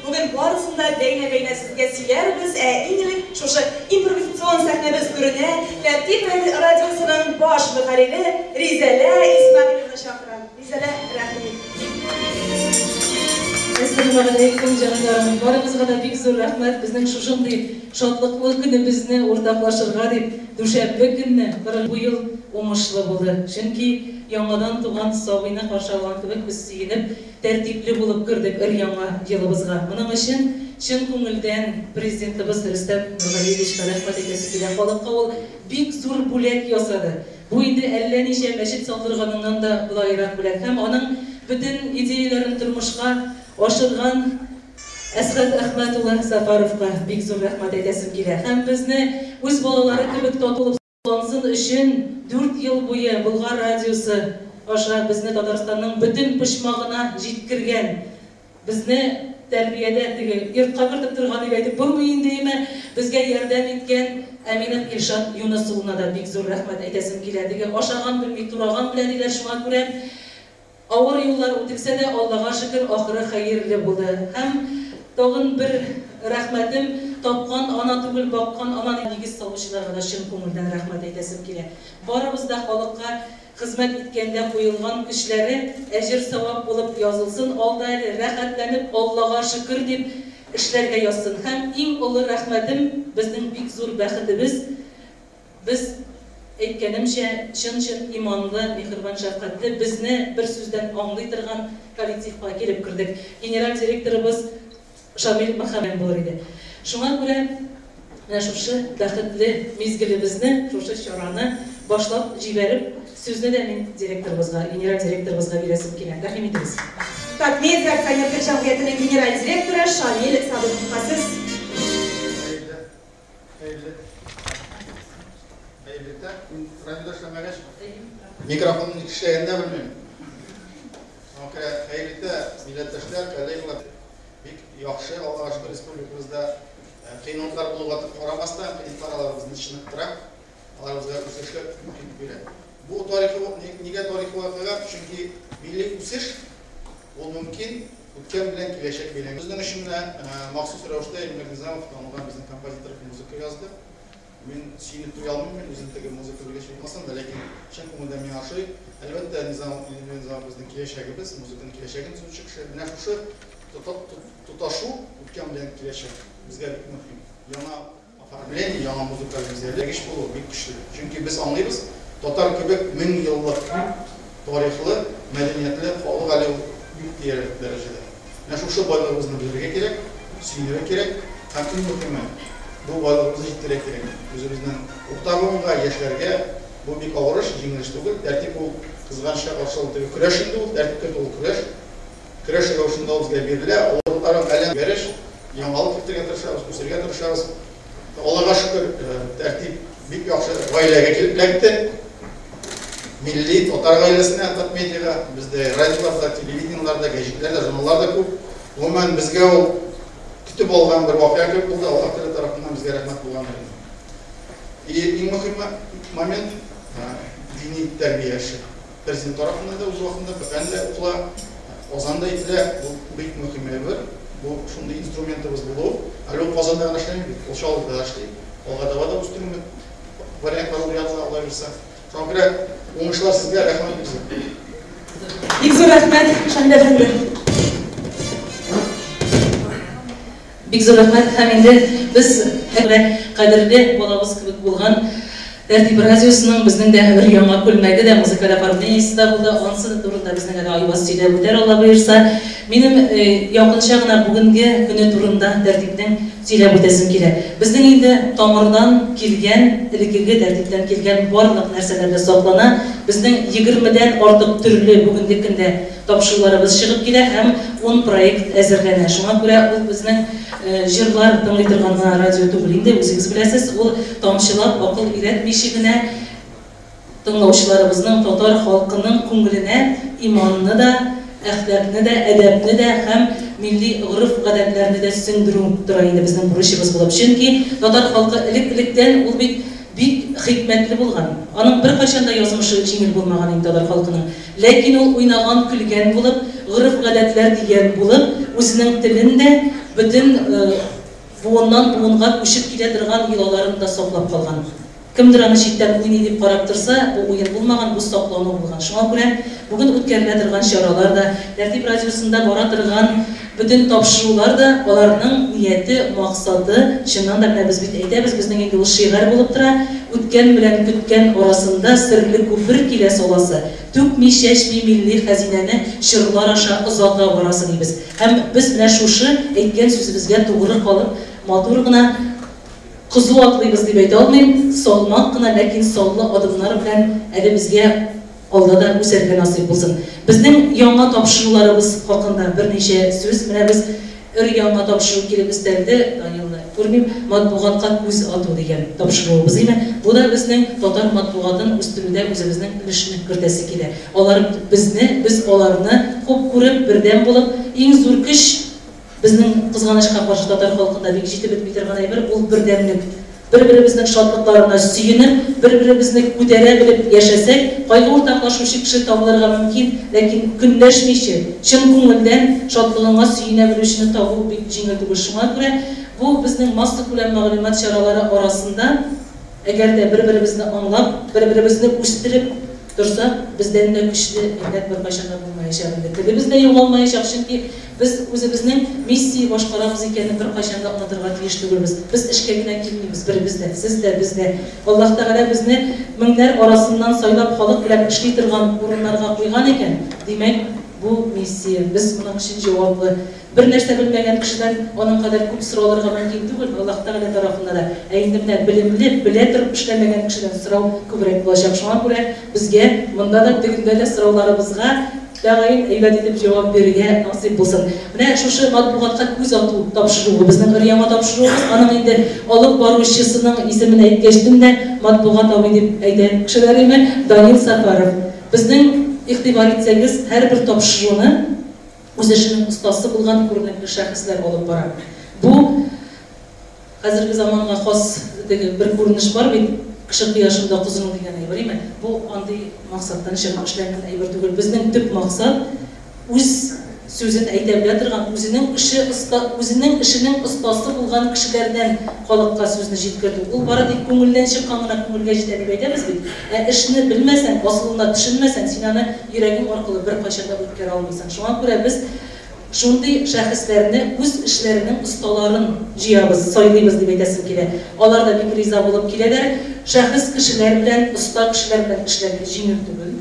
Bugün barısında beyne sizge silerimiz, İngiliz şoşu improvizasyon sahnemiz ürüne, Latif Radyosu'nun baş müharriri Rizale İsmail'e şakran. Rizale rahmet. Assalamu alaikum canlarım. Barımızga da bek zor rahmet. Bizning şuşunday şadlıklı günümüzni ortaklaşırga dep düşenbe günni bu yıl oңuшлы болды. Чөнки яңадан туган сабыйны каршы алган кебек без сөенеп, тәртипле булып кирдек өр-яңа елыбызга. Моның өчен чын күңелдән президентыбыз Рөстәм Нургалиевичка рәхмәт әйтәсе килә. Халыкка ул бик зур бүләк ясады. Бу инде әллә ничә мәчет салдырганнан да булайрак бүләк. Һәм аның бүтән идеяларын тормышка ашырган Әсгать Әхмәтулла Сафаровка бик зур рәхмәт әйтәсем килә. Һәм безне үз балалары кебек татулык саклансын өчен 4 ел буе Болгар радиосы аша безне Татарстанның бүтән почмагына җиткергән. Безне тәрбиядә теге йортка кертеп торган дип әйтеп булмый инде, безгә ярдәм иткән Әминә Илшат Юнус улына да бик зур рәхмәт әйтәсем килә. Теге ашаган белми тураган белән диләр, шуңа күрә авыр юллар үтелсә дә Аллага шөкер ахыры хәерле булды. Һәм тагын бер рәхмәтем тапкан ана түгел, баккан ана нигез салучыларга да чын күңелдән рәхмәт әйтәсем килә. Барыбыз да халыкка хезмәт иткәндә куелган көчләре әҗер-савап булып язылсын, алда рәхәтләнеп Аллага шөкер дип эшләргә язсын. Һәм иң олы рәхмәтем безнең бик зур бәхетебез. Без әйткәнемчә чын иманлы, мехрибан, шәфкатьле, безне бер сүздән аңлый торган коллективка килеп кирдек. Генераль директорыбыз Шамил Мөхәммәд булыр иде. Шуңа күрә менә шушы бәхетле мизгелебезне, шушы чараны башлап җибәреп, Сөзді де мен директорымызға, генерал директорымызға бересім келеді. Рахмет етіңіз. Так, медиа акционерлік жамғиятының генерал директоры Шамил Садықовасыз. Mikrofonun işleyende bilmiyorum. Hayırlıkta millettaşlar, kollegalar, yaxşı Allah'a şükür Respublikamızda kıyınlıklar bulup qaramasdan qiyinliklarımızın içine tırak, aramızda üsüşle mümkünlük beredi. Bu nega tarixiy voqea? Chunki milliy o'sish bu mumkin o'tgan bilan kelajak bilan. Bizning ishimda maxsus ravishda Elmir Nizamov tanilgan bizning kompozitor muzika yozdi. Men suyunib tura olmayman, o'zimdagi muzika bilish olmasam-da, lekin chin ko'ngildan men yaxshi. Albatta Nizamov bizning kelajagimiz, muzikaning kelajagini shu chiqishi, mana shu tutashuv o'tgan bilan kelajak bizga muhim. Yana оформление, yana muzikalik izlash bu bek kuchli. Chunki biz anglaymiz, Tatar köpek 1000 yıllık tarihli, medeniyetli, xalq ali büyük derecede. Yani şu baylarımızı bildirmek gerek, süydürmek gerek, hakkın muhtemel. Bu baylarımızı ciddirek gerek. Özümüzden oktarlığına, yaşlarga bu bir ağırış, jingilişti bu. Tertip bu kızganışa karşılıklı küreşindi bu, tertip kötü bu küreş. Küreş yavuşunda bizge biriyle, oğulların elen veriş, yangalı kiptirge tırışarız, küsürge tırışarız. Allah'a şükür tertip büyük yaxşı gailege kelip lekti. Milli Tatar gailesine atat medyaga, bizde radyolarda, televizyonlarda, gazetelerde, jurnallarda ko'p. Umuman bizga o kutib olgan bir voqea ko'p bo'ldi. Alloh taolo tarafidan bizga rahmat bo'lgan. Eng muhim moment diniy tarbiya ishi. Prezident tarafidan da o'z vaqtida qanday o'qila, ozanda aytila, bu bek muhim bir. Bu shunday instrumentimiz bo'lib, albatta qozonda ishlaymiz, o'shalda ishlaymiz. Olg'adavada ustunmi variantlar o'rgatsa Alloh bersa. Şöyle oğuşlar sizge rahmet bize. Bigzor rahmet, Şamil efendi. Bigzor rahmet, hem de biz kadirli bolabız kibik bulgan Tertip Radyosu'nun bizning de bir yangi ko'lmaydi da muzikada oformleniyasi da bo'ldi. Onsi turida bizning de Ayvaz Sida o'tar Alloh buyursa, menim yaqinchagina bugungi kuni turida tertipning сөйләп o'tazim keladi. Bizning endi tomirdan kelgan, ilgirgi tertipdan kelgan barliq narsalarda saqlana, bizning 20 dan ortiq turli bugungi kunda topshiriqlarimiz chiqib keladi ham 10 proyekt әзерләнә. Шуңа күрә ул безнең җырлар тыңлый торган радио түгел инде, үзегез беләсез, ул тамчылап акыл өйрәтмичә генә тыңлаучыларыбызның татар халкының күңеленә иманны да, әхлакны да, әдәпне дә һәм milli urf-гадәтләрне дә сеңдерү тора инде безнең бурычыбыз булып. Чөнки татар халкы элек-электән ул бик хикмәтле булган. Аның бер кайчан да язмышы җиңел булмаган инде татар халкының. Ләкин ул уйнаган, көлгән булып, урф-гадәтләр дигән булып, үзенең телендә бөтен буыннан буынга күчеп килә торган йолаларын да саклап калган. Kimdir аны читтән уйный дип карап торса, бу уен булмаган, бу саклану булган. Шуңа күрә бүген үткәрелә торган чаралар да, Тәртип радиосында бара торган bütün тапшырулар да, аларның нияте, максаты, чыннан да без бит әйтәбез, безнең инде ул шигырь булып тора, үткән белән көткән арасында серле күпер килә саласы. Түкми шәшми милли хәзинәне чырлар аша озакка барасы дибез. Һәм без менә шушы әйткән сүзебезгә тугры калып, матур гына кызу атлыйбыз дип әйтә алмыйм, салмак кына, ләкин саллы адымнар белән әле безгә алда да үсәргә насыйп булсын. Безнең яңа тапшыруларыбыз хакында берничә сүз, менә без яңа тапшыру килеп өстәлде, Данилны күрмим, матбугатка күз ату дигән тапшыруыбыз име. Бу да безнең татар матбугатын үстерүдә үзебезнең өлешне кертәсе килә. Алар безне, без аларны күп күреп, бердәм булып, иң зур көч безнең кызганычка каршы татар халкында бик җитеп бетми торган әйбер ул бердәмлек. Бер-беребезнең шатлыкларына сөенеп, бер-беребезне күтәрә белеп яшәсәк, кайгы уртаклашучы кеше табылырга мөмкин, ләкин көнләшмичә, чын күңелдән шатлыгына сөенә белүчене табу бик җиңел түгел. Шуңа күрә бу безнең масса күләм мәгълүмат чаралары арасында әгәр дә бер-беребезне аңлап, бер-беребезне үстереп торсак, бездән дә көчле әдәп бер кайчан да булмаячак инде. Телебез дә югалмаячак, чөнки biz үзебезнең миссия башкарабыз икәнне бер кайчан да онытырга тиеш түгелбез. Без эшкә генә килмибез, беребез дә, сез дә, без дә. Аллаһ Тәгалә безне меңнәр арасыннан сайлап халык белән эшли торган урыннарга куйган икән. Димәк, bu missия. Biz bunun için cevaplı. Bir нәрсә bilmegen kişiden onun kadar көп sıralarga mümkün түгел. Allah Teala tarafından da eğitimden bilimli, bile turib işlemegen kişiden sırau köbürek bolacak. Şuna göre bizge munda da diginde de sıralarımızga dağayın eybat edip cevap berige nasip bulsun. Mine şuşu matbuatga көз atу tapşırığı, bizning ıriyama tapşırığımız, anın indi alıp baruşçısının ismini aytkeştim de matbuat abi dep aytan kişilerime Daniel Safarov. Bizning ihtibar etseniz her bir tapşırığını öz işinin ustası bulgan көрнекле şahıslar olup barar. Bu hazırki zamanga xos bir көрүнүш бар бит. Кіші қияшында құзының деген айбар еме. Бұл андай мақсаттан шығып ішленген айбар түгел. Біздің түп мақсат өз сөзін айта біле тұрған, өзінің ішінің ұстасы болған кішілерден халыққа сөзін жеткірді. Ол бара тек көңілден шыққанына көңілге жетеді деп айтамыз бит. Ішіні білмесең, асылына түшінмесең, сен аны йөрәгең арқылы бір қашанда өткере алмайсың. Шуңа күрә біз шундай шәхесләрне үз эшләренең осталарын җыябыз, сайлыйбыз дип әйтәсем килә. Алар да бик риза булып киләләр. Шәхес кешеләр белән, оста кешеләр белән эшләргә җиңел түгел.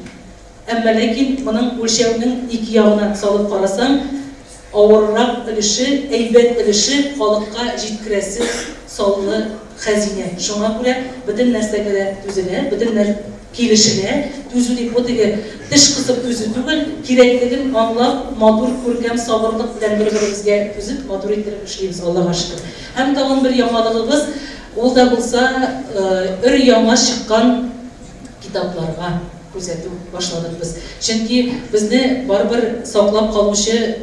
Әмма ләкин моның үлчәүнең ике ягына салып карасаң, авыррак өлеше, әйбәт өлеше халыкка җиткерәсе саллы хәзинә. Шуңа күрә бөтен нәрсәгә дә түзелә, бөтен килешелә, түзү дип отыгы теш кысып түзү түгел, кирәклеген аңлап, матур күркәм сабырлык белән бер-беребезгә түзеп, матур иттереп эшлибез, Аллага шөкер. Һәм тагын бер яңалыгыбыз, ул да булса, өр-яңа чыккан китапларга күзәтү башладык без. Чөнки безне барбер саклап калучы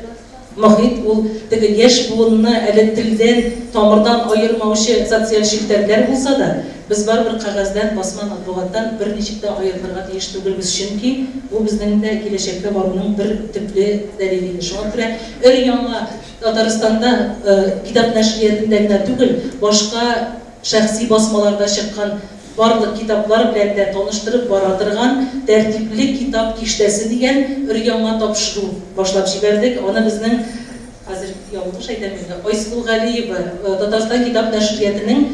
мөхит ул теге яшь буынны әле телдән, тамырдан аермаучы социаль челтәрләр булса да, biz baribir qog'ozdan, basma matbuotdan bir nechta ayirlarga teish tugilmiz, chunki bu bizning de kelajakda boruning bir tüplü dalili. Shunga ko'ra өр-яңа Tataristonda kitap nashriyatindagina tugil, boshqa shaxsiy basmalarda chiqqan barliq kitaplar bilan de tanıştırıp baradırgan tertipli kitap kiştesi degan өр-яңа topshirу boshlab jiberdik. Ona bizning hozir yanlış aytmayman, Aysulu G'aliyeva Tatariston kitap nashriyatining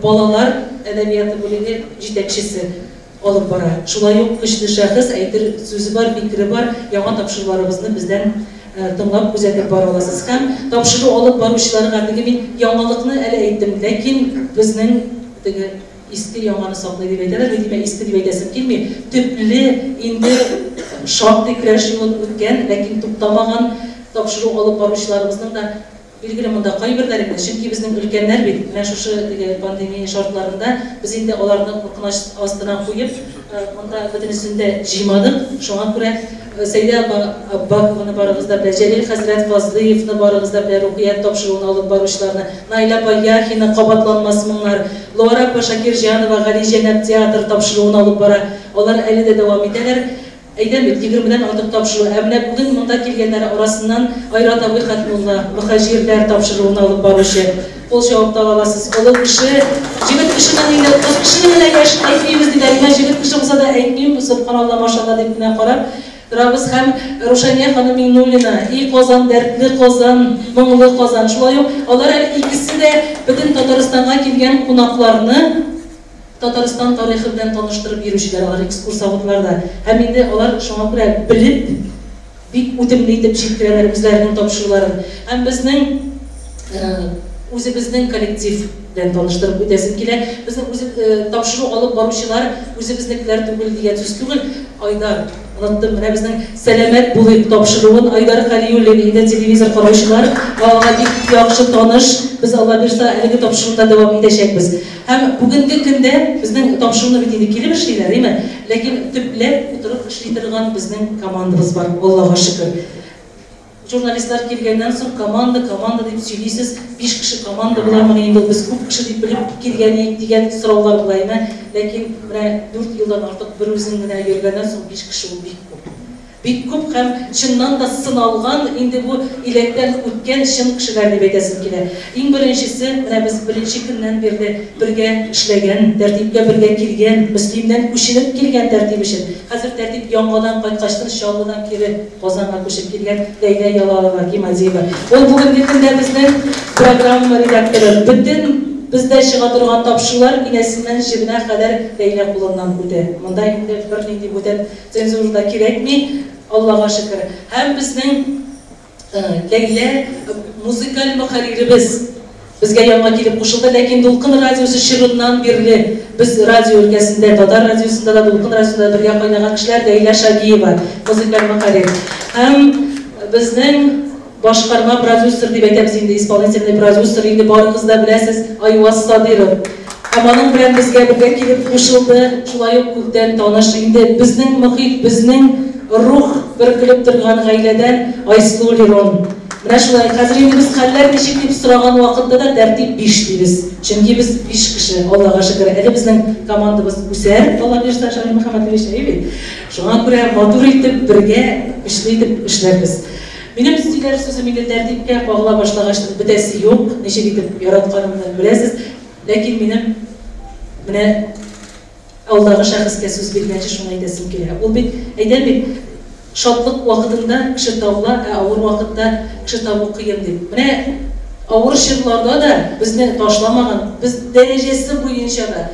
bolalar edebiyatı bölümü yetekçisi olup bara. Şulay yok güçlü şahıs, aytır sözü var, fikri var, yaman tapşırılarımızı bizden tınlap gözetip bara olasız. Hem tapşırı olup baruşlarına degi yangalıkını ele aytdım, lakin bizning iski yanganı saklayıp aytırlar, ve iski dip aytasım kelmey. Tüplü indi şartlı kiraş yolun ötken, lakin tuttamagan tapşırı olup baruşlarımızın da belgili munda kayberlerinde, çünkü bizim ülkenler bit, men şu pandemiya şartlarında biz indi olarni korkunaç astına koyup, munda bütünüsünde jiymadık. Şuna göre Seyda Abbakov'unu barağızda bile, Celil Hazret Fazlıyev'ni barağızda bile ruhiyat tapşırığını alıp barışlarını, Nayla Bayyahi'nin qabatlanmasınlar, Laura Paşakirjanova Galicenep Teatr tapşırığını alıp bara, onlar eli de devam ederler. Eydemit, 20'den aldık tapşırığı. Emine bugün munda kelgenler arasından Ayrat Abi Hatmulla, Mühacirler tapşırığını alıp barışı. Kol şavapta alasız. Olu kişi, jibit kişinin indi, kız kişinin ile yaşın aytmayımız dilerine, jibit kişi olsa da aytmayım, subhanallah maşallah debine qarab. Biz hem Ruşaniye Hanım Minulina, iyi kozan, dertli kozan, mınglı kozan, şulay yok. Onlar ikisi de bütün Tataristan'a kelgen konaklarını Tatariston tarixi bilan tanıştırıp yürüyüşler, alар ekskursavotlarda. Hem indi olar şuna göre bilip, bik ötemli etip çektireler bizlerinin tapşırıların. Hem bizning o'zimizning kollektiv bilan tanıştırıp ötesim kele. Bizning tapşırığı alıp baruşçılar o'zimiznikilar tugul degan so'z tugul. Aydar, unuttum, mana bizning Selamat bo'ling tapşırığın Aydar Qaliyullayevning televizor qarovchilar va bik yaxshi tanish. Biz Allah bersa haligi tapşırıqda devam edecekmiz. Hem bugünkü günde bizning tapşırığını bitini kelib ishlaylar, değil mi? Lakin tüplep o'tirib ishlaytirgan bizning komandamiz var, Allohga shukr. Jurnalistlar kelgandan so'ng komanda deb söyleysiz, 5 kishi komanda bularmı endi biz ko'p kishi deb bilib kelganik degan so'rovlar bo'laymi? Lakin mana 4 yildan ortiq bir o'zingina yurgandan so'ng 5 kishi u bek ko'p. Bek ko'p ham chindan da sınalgan, endi bu ilekten o'tgan shin kishilar deb aytasim keladi. Eng birinchisi, mana biz birinchi kundan beri birga ishlagan, tartibga birga kelgan, muslimdan ko'chilib kelgan tartib uchun. Hozir tartib yong'odan qaytqachdan Sholladan kelib Qozonga ko'chib kelgan Layla Yalalova Kimaziyeva. O bugungi kunda bizning programma redaktori, butun bizde çığa turgan tapşırılar inesinden jibine kadar Leyla qo'lundan o'tdi. Munda endi bir nima bo'tadi, senzurda kerakmi? Allah'a şükür. Hem bizden Leyla müzikal muharririmiz bizge yanına gelip koşuldu. Lakin Dolkun Radyosu şırından birli biz radyo ülkesinde, Tatar Radyosu'nda da Dolkun Radyosu'nda birge kaynayan kişiler Leyla Şagiyeva müzikal muharrir. Hem bizden başkarma prodüser diye beklemiz indi, исполнительный prodüser indi, barınız da biləsiz Ayvaz Sadirov. Amanın bilen bizge birge gelip koşuldu. Şulay yok kulden tanış indi. Bizden muhit, bizden ruh bir kılıp durgan gaileden Ayslu Liron. Mana şulay hazır biz haller neşik deb so'ragan vaqtda da tertib 5 deymiz. Chunki biz 5 kishi Allohga shukr. Hali bizning komandamiz o'sar. Alloh bersa Sharif Muhammadovich aybi. Shunga ko'ra motor etib birga ishlayib ishlarmiz. Mening sizlar so'zimga tertibga qo'g'la boshlag'achdan bitasi yo'q. Necha etib yaratganimni bilasiz. Lekin mening mana Allohga shaxsga so'z bergancha shuni aytasim keladi. U bit aytadi şadlık vaxtında kişi tavla, ağır vaxtda kişi tavu kıyım deyip. Mine ağır şirlarda da bizni taşlamağın, biz derecesi boyunca da,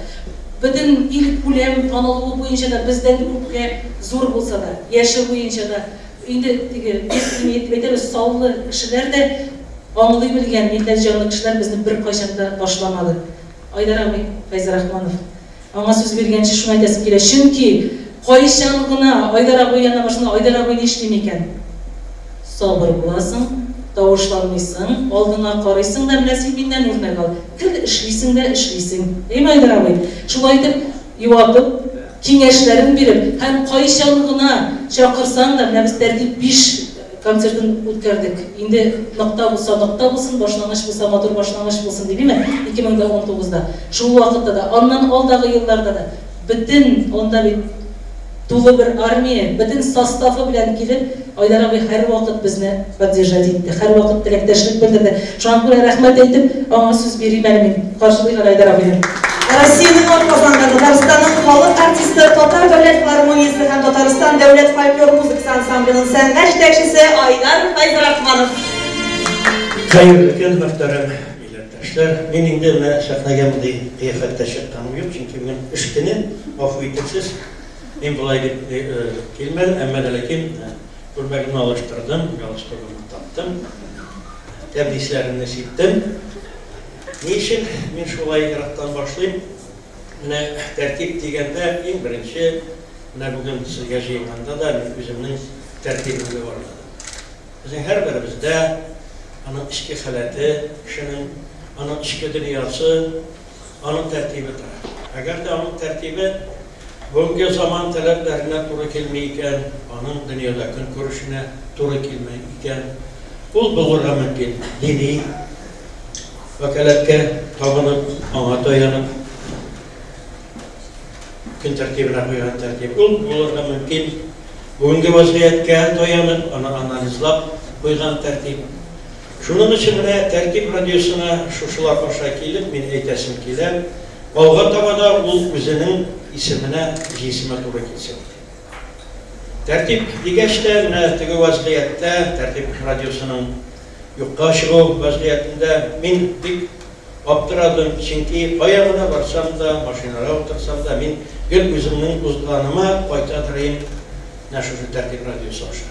bütün ilk kulem tanılığı boyunca da bizden köpke zor bolsa da, yaşı boyunca da, indi etibetimiz sağlı kişiler de anılıyı bilgen, canlı kişiler bizni bir kaşanda taşlamadı. Aydar abi, Feyzi Rahmanov. Ona söz vergençe şunu aytasım keledi. Çünkü Qoyışanlığına, Aydar aboy yana başında Aydar aboy ne işlemeyken? Sabır bulasın, davuşlanmışsın, aldığına qarayısın da biləsiz bindən örnek al. Kil işleysin de işleysin. Değil mi Aydar aboy? Şulay edip, yuvatıp, kengeşlerin berip, hem qoyışanlığına çakırsan da biz tertip 5 konsertin o'tkazdik. Endi nokta bo'lsin, boshlang'ich bo'lsa, motor boshlang'ich bo'lsin deydi mi? 2019'da. Şu vaqtda da, ondan oldagi yillarda da bütün onda bir dolu bir armiya, bütün sastafı bilen gelip Aydar abi her vakit bizni поддержать etdi. Her vakit tilektaşlık bildirdi. Şu an buraya rahmet edip ona söz vereyim benim. Karşılığıyla Aydar abi'nin. Rossiyaning orqasidan Tataristonning xalq artisti, Tatar davlat filharmoniyasi ham Tatariston davlat folklor muzika ansamblining sang'ash yetakchisi Aydar Fayzrahmanov. Hayırlı gün muhterem milletdaşlar. Mening de sahnaga bunday qiyofada chiqqanim yo'q, chunki men ishni afv etasiz. Men bulay deb kelmadim, ammo lekin ko'rmagimni alıştırdım, galsturumni topdim. Tabriklarimni setdim. Niçin men shulay yaratdan boshlayim? Mana tartib deganda eng birinchi mana bugun sizga yig'inganda da men o'zimning tartibimga bordim. Bizning har birimizda ana ishki holati, kishining ana ishki dunyosi, ana tartibi turadi. Agarda ana tartibi bunga zaman talablarına to'g'ri kelmaydigan, onun dunyoda kun ko'rishine to'g'ri kelmaydigan, ul bo'lgan mumkin diniy vakalatga tabanib, ona tayanib, kun tartibine qo'ygan tartib ul bo'lgan mumkin. Bugungi vaziyatga tayanib, ona analizlab qo'ygan tartib. Shuning uchun tartib radiosuna shular qo'sha kelib, men aytasim kelib, olg'a tabada ul o'zining ismine, cisime to'g'ri kelsin. Tartib degachda mana tigi vaziyatda tartib radiosunun yo'qqa chiqu vaziyatida men dik optiradim, chunki oyog'ina borsam da, mashinaga o'tirsam da men gul o'zimning o'zganima qaytadirayim shu tartib radiosi o'sha.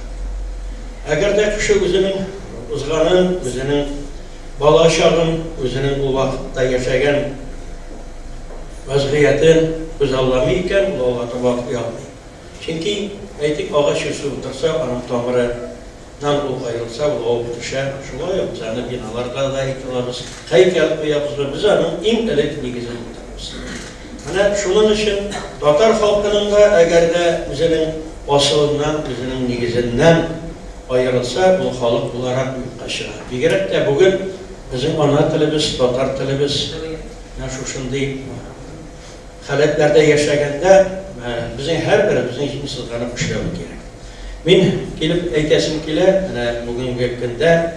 Agarda kishi o'zining o'zganin, o'zining bola chog'in, o'zining bu vaqtda yashagan vaziyatin biz anlamayken, Allah'a tabak yapmayın. Çünkü aytik ağaç yüzü otursa, anam tamırı nan ol ayrılsa, o düşer. Şuna yok, bizanı binalarda da yıkılarız. Heykel koyarız ve biz anın en elit negizini tutarız. Hani şunun için Tatar halkının da eğer de bizinin asılından, bizinin negizinden ayrılsa, bu halk olarak büyük kaşıra. Bir gerek de bugün bizim ana tilimiz, Tatar tilimiz, şu şimdi halatlerde yaşaganda bizim her birimizin işini sızlanıp işlemek gerek. Men kelib aytasim keladi, mana bugungi kunda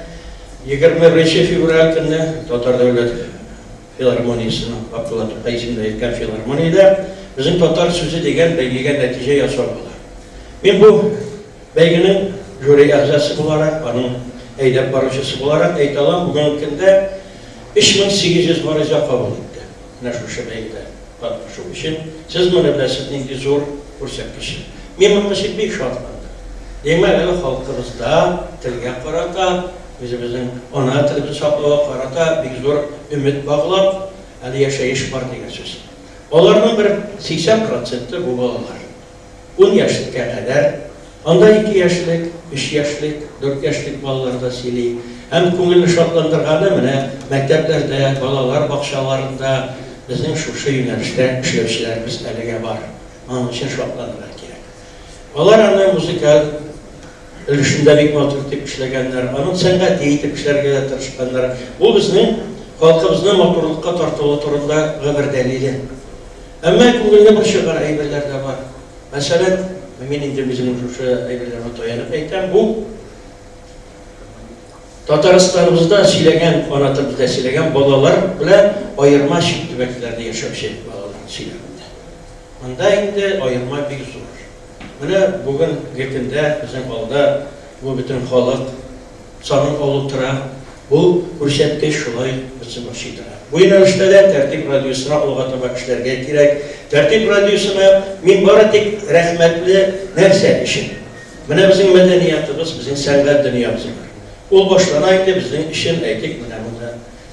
21 fevral kuni Tatar davlat filharmoniyasining vakolatli qaysimda aytgan filharmoniyada bizim Tatar so'zi degan baygiga natija yasab bo'ladi. Men bu baygining jüri a'zosi bo'larak, uning aydab boruvchisi bo'larak aytaman, bugungi kunda 3800 murojaat qabul etdi. Mana shu baygida şu için siz bana bilasizning zo'r ko'rsatkichi. Men bunga bek shodman. Demek ki halkımızda tilge karata, bizim ana tilimizi saklava karata bir zor ümit bağlap, hali yaşayış var diye söz. Onların bir 80% bu balalar. 10 yaşlık kadar, anda 2 yaşlık, 3 yaşlık, 4 yaşlık balalar da sili. Hem көңілні şartlandırğanı mene, mekteplerde, balalar bakşalarında bizim şu yönelişte işlevçilerimiz elige var. Onun için şartlandırmak gerek. Onlar ana müzikal ülüşünde bir motortip işlegenler, onun sənət deyitip işlerge tırışkanlar. Bu bizim halkımızın motorlukka tartılı turunda bir delili. Ama көңілні bir şeyler eyberler de var. Mesela, ben indi bizim şu eyberlerine toyanıp eytem, bu Tataristanımızda silegen, anatımızda silegen balalar bile ayırma şiddetliklerde yaşap şey balaların silegende. Onda indi ayırma bir zor. Buna bugün getinde bizim alda bu bütün halk sanın olup tura, bu kurşette şulay bizim başıdır. Bu yönelişte de Tertip Radyosu'na olgatmak işlerge gerek. Tertip Radyosu'na min bara tek rahmetli nerse işin. Buna bizim medeniyatımız, bizim sənət dünyamız var. Ol başlanaydı bizim işin eytik münəmində.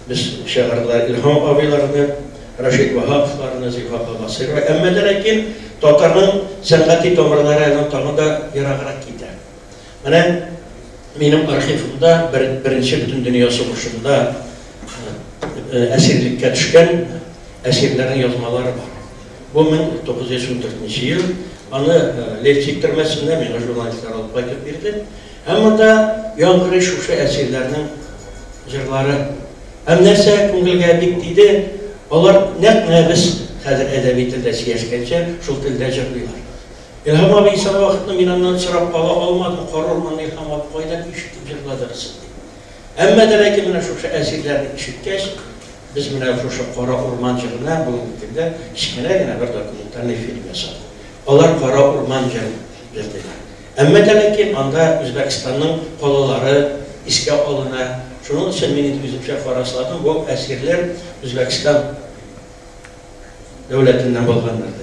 Biz şəhərlər İlham abilarını, Raşid Vahablarını, Zifaqı Basir və əmmədərəkin Tatarın sənəti tomarları tamında yarağırak gider. Benim arxivimdə birinci bütün dünya soğuşunda əsirlikə düşkən əsirlərin yazmaları var. Bu 1914 yıl. Onu Levçik türməsində mənə jurnalistlər alıp qaytıb verdi. Ama da yankırı şuşu əsirlərinin jırları. Hem nəsə көңілге biktiydi, onlar nə biz həzir ədəbi tildə siyəşkənçə şul tildə jırlıylar. İlham abi insan vaxtında minandan çıraq qala almadım, qara ormanı İlham abi qaydan işitib jırladırsın. Əmmə dələ ki, mənə şuşu əsirlərini işitkəş, biz mənə şuşu qara orman jırına bugün tildə işkənə bir dokumentarlı film yasadı. Onlar qara orman jırdılar. Ama demek ki, anda Özbekistan'ın kolaları iske alına, şunun için beni üzümşe farasladım, bu esirler Özbekistan devletinden bolğanlardı.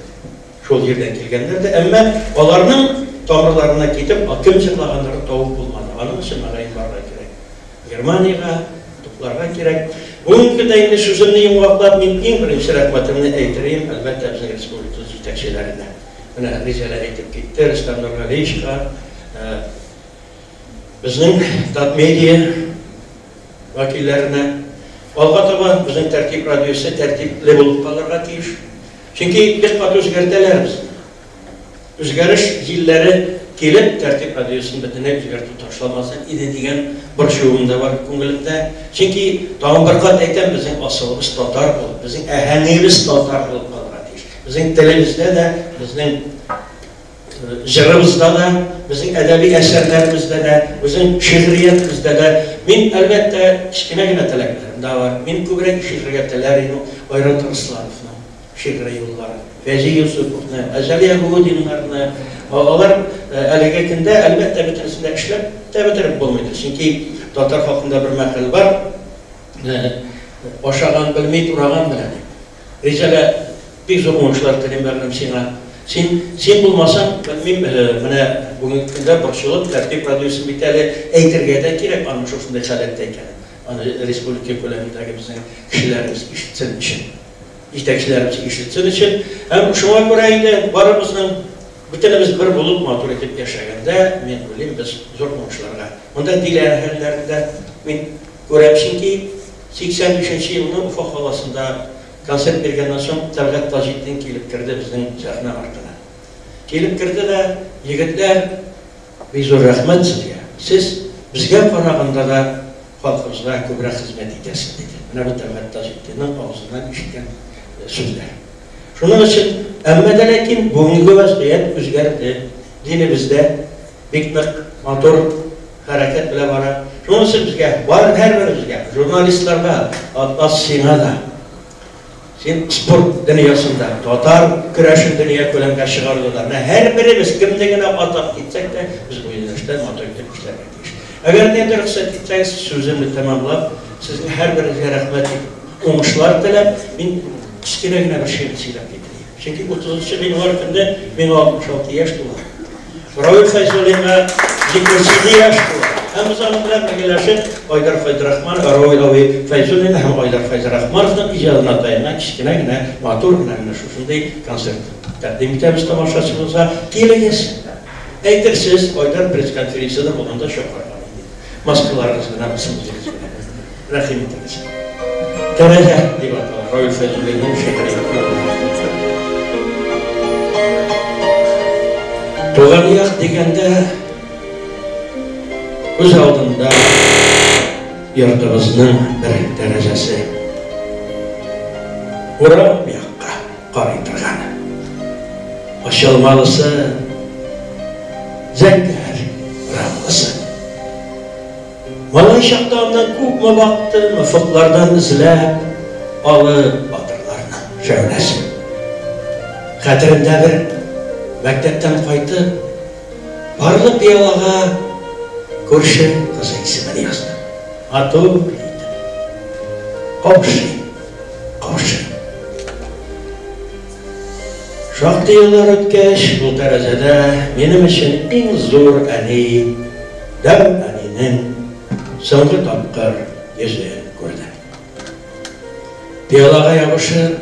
Şol yerden kelgenlerdi, ama onların tamırlarına gidip akım çıklağanları tavuk bulmadı. Onun için mağayın barına gerek. Germaniyaga, tuklarga gerek. Bugünkü de indi sözümünü yumvaqlap, min en birinci rahmetini eytireyim, elbette bizim Respublikamız yetekçilerine. Buna rizeler etip gitti, Rüstem Nurgaliyişka, bizim Tatmediya vakillerine, Algataba bizim Tertip Radyosu tertipli bulup kalırga tiyiş. Çünkü bir kat özgerteler biz. Özgeriş zilleri gelip Tertip Radyosu'nun bütüne özgertip taşlamasın idi diyen bir şuumda var köngülümde. Çünkü tamam bir kat eyten bizim asılımız Tatar bulup, bizim ehennimiz Tatar bulup kalırga tiyiş. Bizim televizde de, bizim jırımızda da, bizim edebi eserlerimizde de, bizim şehriyetimizde de, min elbette kiçkine teleklerim daha var. Min kübrek şehriyetlerini, Bayrat Arslanıf'ın şehri yolları, Fezi Yusuf'un, Ezeli Yahudinlerini, onlar elegekinde elbette bitirisinde işler bitirip bulmaydı. Çünkü Tatar halkında bir mekal var, aşağıdan bilmeyi durağan bileni. Rizale bir zor olmuşlar dedim benim sana. Sen bulmasan, ben bugün günde başlayıp Tertip Radyosu'nun bir tane eytirgede gerek varmış olsun dekadetteyken. Respublika kolemindeki bizim kişilerimiz işitsin için. İştekçilerimiz işitsin için. Hem şuna göre varımızın bütünümüz bir bulup matur edip yaşayanda, ben bileyim biz zor olmuşlarga. Ondan diğer herlerinde ben göremsin ki 85. yılının ufak havasında konsert bergenden soň Talgat Tajiddin kelip kirdi bizning sahna ortuna. Kelip kirdi da yigitler bir zor rahmat sizga. Siz bizga qaraganda da xalqimizga ko'proq xizmat etasiz dedi. Mana bu Talgat Tajiddinning og'zidan eshitgan so'zlar. Shuning uchun amma lekin bugungi vaziyat o'zgardi. Dinimizda bekmiq motor harakat bilan bora. Shuning uchun bizga har birimizga jurnalistlarga as-sinada sen sport dünyasında, Tatar küreşin dünya kolemde çıkardılar. Her birimiz kimdegine atıp gitsek de biz bu yönelişten motor gidip işlerine gidiyoruz. Eğer de ruhsat etseniz sözümü tamamlap, sizin her birinize rahmet olmuşlar dilep, ben kiçkine bir şey silap getireyim. Çünkü 33 bin var günde, ben 66 yaş dolar. Raul Feyzul'un Dikkatsiz yaş bu. Hem zamanlar birleşik Aydar Fayzrahman, Aroylavi Fayzul'un hem Aydar Fayzrahmanov'dan icadına dayanan kichkina motor shunday konsert taqdim etamiz tomoshabinimizga. Kelegesiz. Aytirsiz Aydar press konferensiyada bo'lganda shoqirman. Moskvalaringiz bilan ismingiz bilan. Rahim etamiz. Daraja deb ataladi. Royal Fayzul'ning shahri. To'g'anoq deganda Öz aldığında yurtimizning bir darajasi ura bu yoqqa qaray turgan. Oshilmalisi zangar ramlisi. Malay shaqtamdan ko'pmi vaqtni mufiqlardan izlab olib botirlarning shavlasi. Xatirimda bir maktabdan qaytib barliq biyog'iga Көрші қызы ісімін yazdı. Аты білейді. Қаушы. Шақты еллар өткеш бұл тәрізеді менің үшін ең зор әне, дәу әненің соңғы тапқыр езуін көрді. Пиялаға ябышыр,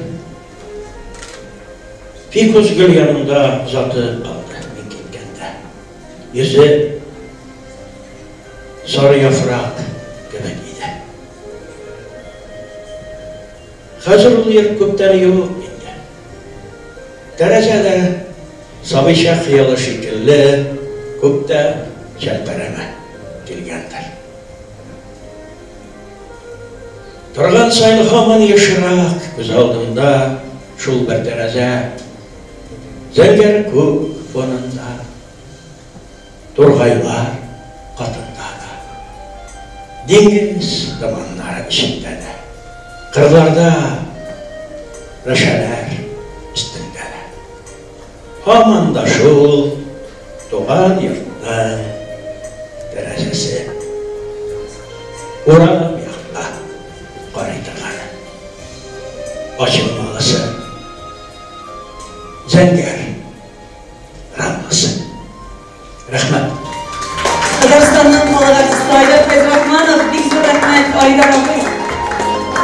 пикөз гүл янында заты қалды мен кеткенде. Езі sarı yaprak gibiydi. Hazır oluyor köpten yok mende. Derecede sabişe hıyalı şekilli köpte çelpereme gelgendir. Turgan saylı haman yaşırak göz aldığımda şul bir derece zenger kök fonunda turgaylar katında. Dengiz damanları içinde de, kırlarda reşeler üstünde de. Haman da şul, doğan yurttan derecesi. Ura bir yakla qaraytırgan. Açılmalısı, zenger, ramlısı. Rahmet. Qozog'istondan xalqarası Aydar Fayzrahmanov, bek zo'r rahmat Aydar aka.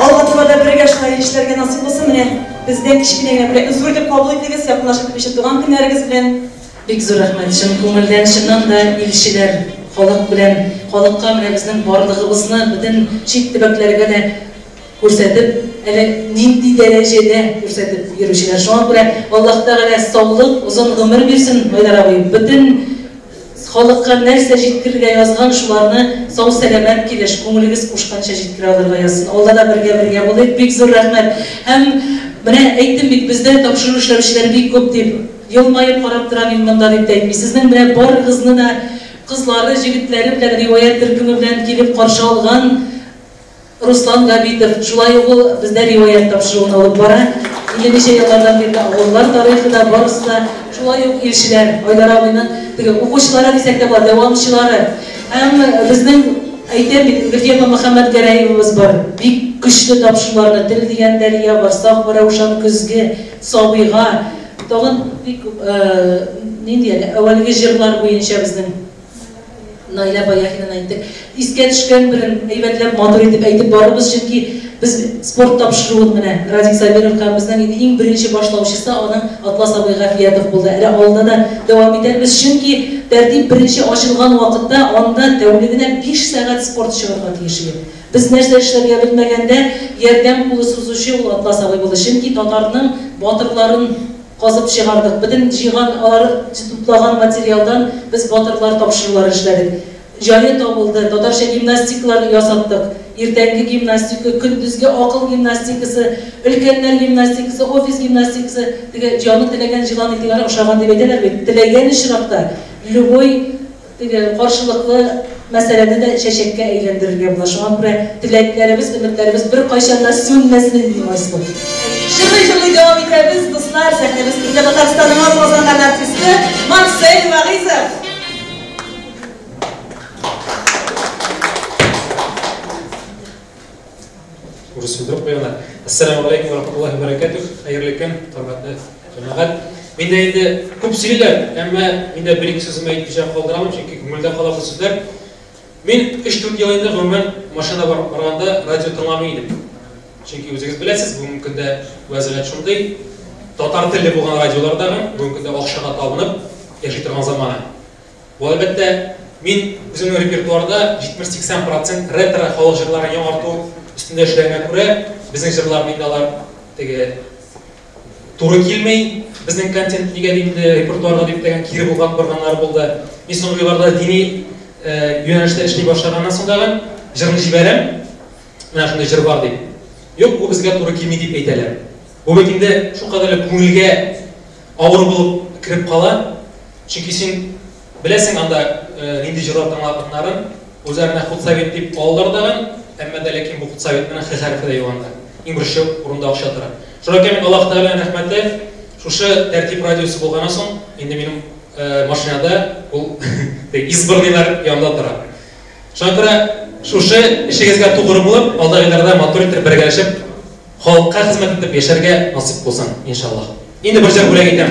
Albatta birga shunday ishlarga nasib bo'lsin. Mana bizdan kichkinagina bir uzr deb qabul etdingiz, yaqinlashib kelishib turgan kunlaringiz bilan bek zo'r rahmat. Chin ko'ngildan chindan da ilishlar xalq bilan xalqqa mana bizning borlig'imizni butun chet tibaklarga da ko'rsatib, ana nindi darajada ko'rsatib yurishlar. Shunga ko'ra Alloh taolo sog'lik, uzun umr bersin Aydar aka. Butun Xalqqa narsa yetkirga yozgan shularni sog' salomat kelish, ko'nglingiz qo'shgancha yetkira olirga yozsin. Oldida birga bo'laylik. Bek zo'r rahmat. Ham mana aytdim bek bizda topshirishlar ishlar bek ko'p deb yolmayib qarab turaman bunda deb aytmaysiz. Sizning bilan bor qizni da qizlari, yigitlari bilan rivoyat turkumi bilan kelib qarshi olgan Ruslan Gabitov shulay u bizda rivoyat topshiruvini olib bora. Necha yillardan beri o'g'illar tarixida borisida shulay elchilar Aydar abining o'quvchilari desak da bor, davomchilari. Ham bizning aytaylik, Gulfema Muhammad Garayevimiz bor. Bek kuchli topshiruvlarni Dil degan daryo bor, Soq Ravshan kuzgi, Sobiga, tog'in nendiyadi, avvalgi jillar bo'yicha bizning Nayla Bayahidan aytdik. Esga tushgan bir aybatlab motor etib aytib borimiz, chunki biz sport topshiruvini mana Razik Sabirov bizning eng birinchi boshlovchisi onun Atlas Aboy G'afiyatov bo'ldi. Ala oldida davom etamiz, chunki tartib birinchi ochilgan vaqtda onda tavligida 5 soat sport chiqarib tegishli. Biz narsa ishlarga bilmaganda yordam qo'li suzuvchi ul Atlas Aboy bo'ldi. Chunki Tatarning botirlarini qozib chiqardik. Butun jig'an to'plagan materialdan biz botirlar topshiruvlar ishladik. Joyi topildi, Tatarcha gimnastiklar yasatdik. Ertangi gimnastika, kunduzgi aql gimnastikasi, ulkanlar gimnastikasi, ofis gimnastikasi, degan joni tilagan jilonliklar o'xshagan deb aytadilar. Tilagan ishroqda любой degan qarshilikli masalani da shashakka aylantirgan bo'lar. Shunga ko'ra tilaklarimiz, umidlarimiz bir qachonda so'nmasin deymiz. Shirli davom etamiz do'stlar. Sahnamiz Qozog'istonning qozongan artisti Mansur Vag'izov. Assalamu alaykum va rahmatullohi va barakatuh. Xayrli kun, hurmatli jamoat. Менде енді көп сөйлер, әмма менде бір-екі сөзімі айтпайша қалдырамын, çünkü көңілде қалатын сөздер. Мен 3-4 ел енді ғұмырмен машина барғанда радио тыңламайдым. Çünkü өзіңіз білесіз, бүгінгі күнде уәзілет шындай, татар тілі болған радиолардағы бүгінгі күнде ақшаға табынып, яшай тұрған заманы. Бұл әлбәттә, мен өзімнің репертуарда 70-80% ретро халық жырларын яңарту үстінде эшләгәнгә күрә, безнең жырлар менде алар туры килмәй, безнең контент нигә инде репертуарга дип дигән кире булган барганнар булды. Мин соңгы елларда дини юнәлештә эшли башлаганнан соң дагы җырны җибәрәм. Менә шундый җыр бар дип. Юк, бу безгә туры килми дип әйтәләр. Бу бит инде шулкадәр күңелгә авыр булып кирип кала. Чөнки син беләсең анда нинди җырлар тыңлаганнарын үзләренә хутсовет дип алдылар дагы, әмма дә ләкин бу хутсовет менән х хәрефе дә юганда. Иң беренче урында акча тора. Шуңа мен Аллаһ Тәгалә рәхмәте, шушы тәртип радиосы булганнан соң инде минем машинада ул избранныйлар янында тора. Шуңа күрә шушы эшегезгә тугры булып, алдагы елларда мотор итеп бергәләшеп, халыкка хезмәт итеп яшәргә насип булсын, иншаллаһ. Инде бер җыр бүләк итәм.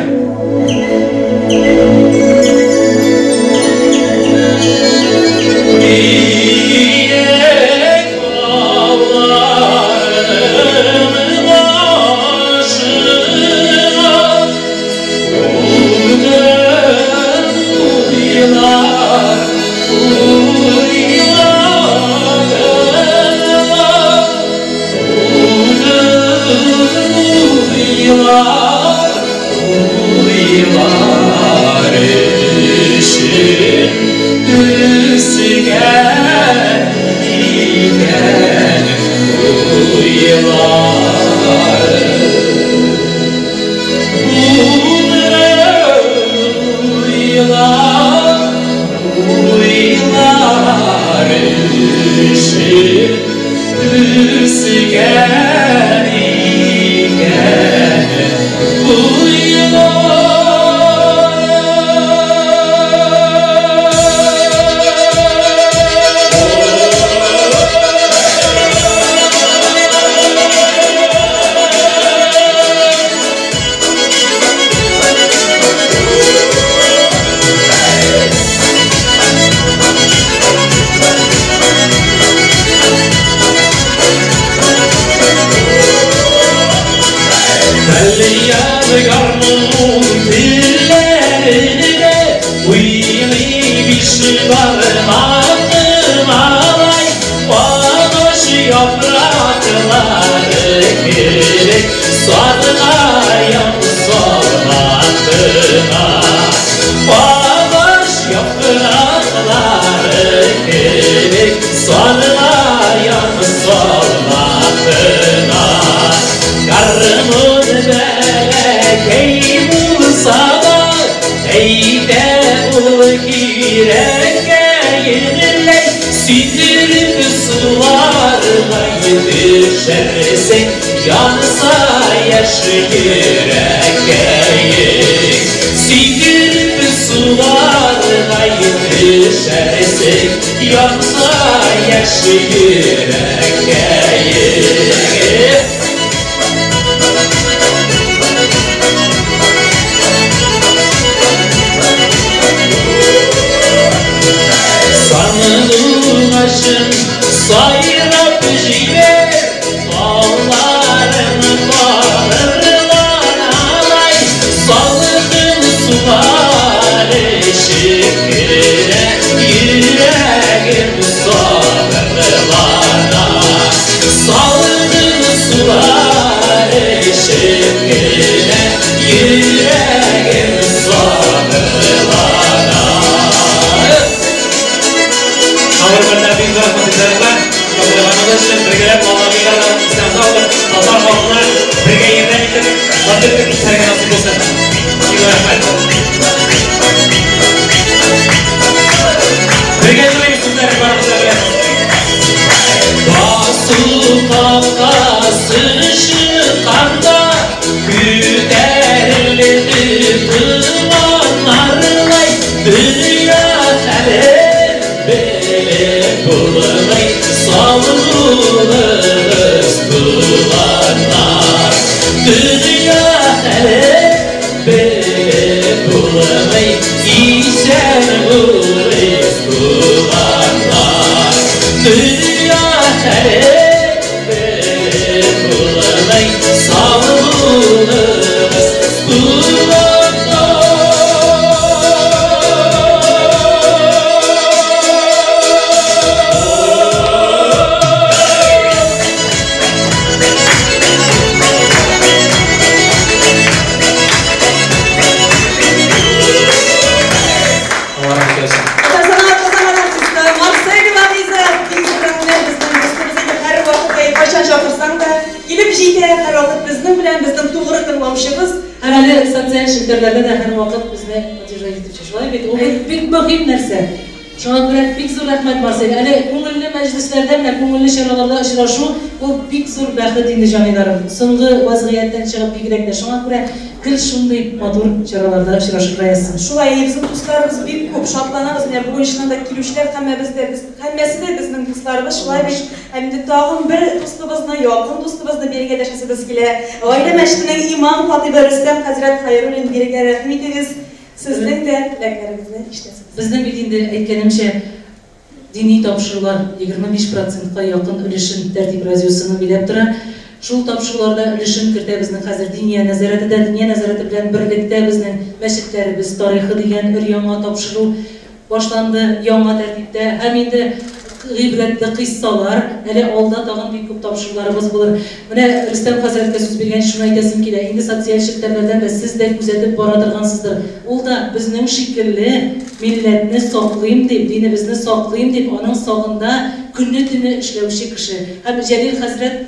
Terima kasih. Sosyal şirketlerde de her vakit bizde atıcıya gidip çalışıyorlar. O bir mühim nerse. Şu an göre bir zor rahmet varsa. Yani konullü meclislerden de konullü şeralarda aşıraşı o bir zor bahri dini camilerim. Songu vaziyetten çıkıp bir girekler. Şu an göre kıl şunday matur şeralarda aşıraşı rayasın. Şulay bizim dostlarımız bir köp şartlanamız. Yani bugün işinde kilüşler hemmesi de bizim dostlarımız. Şulay bir hem de tağım bir dostumuzla yakın dostumuzla birlikte yaşasınız kile. Aile meşrinin imam Fatih Rüstem Hazret Hayrul'un birlikte rahmet ediniz. Sizden de dileklerinizi işlesiniz. Bizden bildiğinde etkenimce dini tapşırılar 25%'a yakın ülüşün tertip radyosunun bilep tura. Şul tapşırılarda ülüşün kirte bizden hazır diniye nazareti de diniye nazareti bilen birlikte bizden meşitlerimiz tarihi diyen bir yama tapşırı başlandı. Yama tertipte hem indi gıybretli kıssalar, hele olda dağın bir köp tapşırılarımız bulur. Mine Rüstem Hazret'e söz bergen şunu aytasım ki de, indi sosyal şirketlerden de siz de güzetip baradırgansızdır. Ol da bizning şekilli milletini saqlayayım deyip, dinimizni saqlayayım deyip, onun sağında günni-tuni işlevşi kişi. Hem Celil Hazret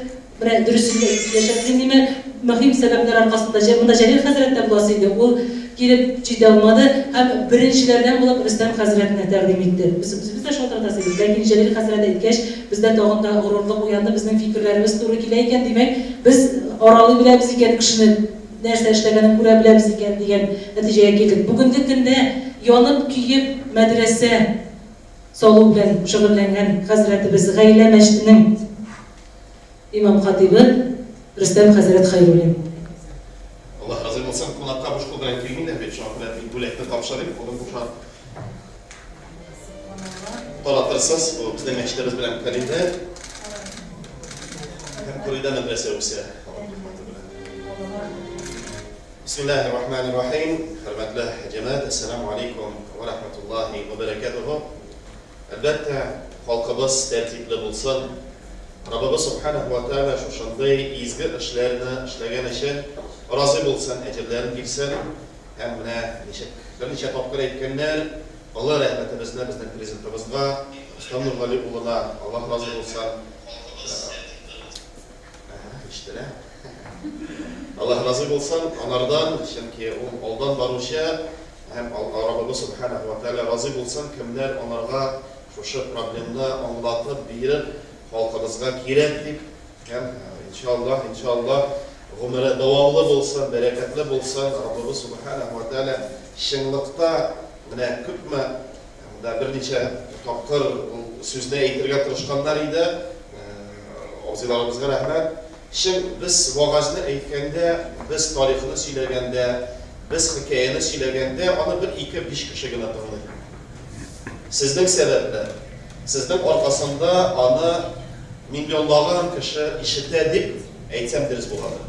dürüstünde yaşadığını mühim sebepler arkasında, bunda Celil Hazret'ten bulasıydı. O gelip ciddi olmadı. Hem birincilerden bulup Rüstem Hazret'ine terdim etti. Biz de şu taraftasıyız. Lakin Celil Hazret'e etkeş, bizde doğumda gururluk uyandı, bizim fikirlerimiz doğru kileyken demek, biz oralı bile biz iken kişini nerse işlegenin kura bile biz iken diyen neticeye geldik. Bugünkü günde yanıp küyüp medrese solu bilen şug'ullangan Hazretimiz G'ayla Meşdi'nin İmam Hatibi Rüstem Hazret Hayrul'un. Allah razı olsun. Konakta hoş bulduk. Filmin de bir şu an bir bulekte tapşarayım. Onun bu şu an Tolatırsanız, bu bizden meşlerimiz bilen kalinde hem kurida medrese yoksa. Bismillahirrahmanirrahim. Hürmetli cemaat, esselamu aleyküm ve rahmetullahi ve berekatuhu. Elbette halkımız tertipli bulsun. Rabbimiz Subhanahu wa Ta'ala şu şanday izgi işlerini işlegen için razı bulsun, ecirlerini bilsin. Hem bir neçe topkır etkenler, Allah rahmetimizle bizden prezidentimizga, İstanbul Vali Ulu'na Allah razı olsun. Allah razı olsun. Onlardan, çünkü oldan baruşa, hem Rabbimiz Subhanahu wa Ta'ala razı olsun. Kimler onlarga şu problemini anlatıp birip, halkımızga gerek deyip, hem inşallah ömrü devamlı olsun, bereketli olsun. Rabbimiz Subhanahu wa Ta'ala şınlıkta mine küpme bir neçe tapkır sözüne eğitirge tırışkanlar idi. Ozilarımızga rahmet. Şimdi biz vaazını eğitkende, biz tarihini söylegende, biz hikayeni söylegende, onu bir iki beş kişi gına tanıyın. Sizden sebepler, sizden arkasında onu milyonlardan kişi işite deyip eğitsem deriz buladı.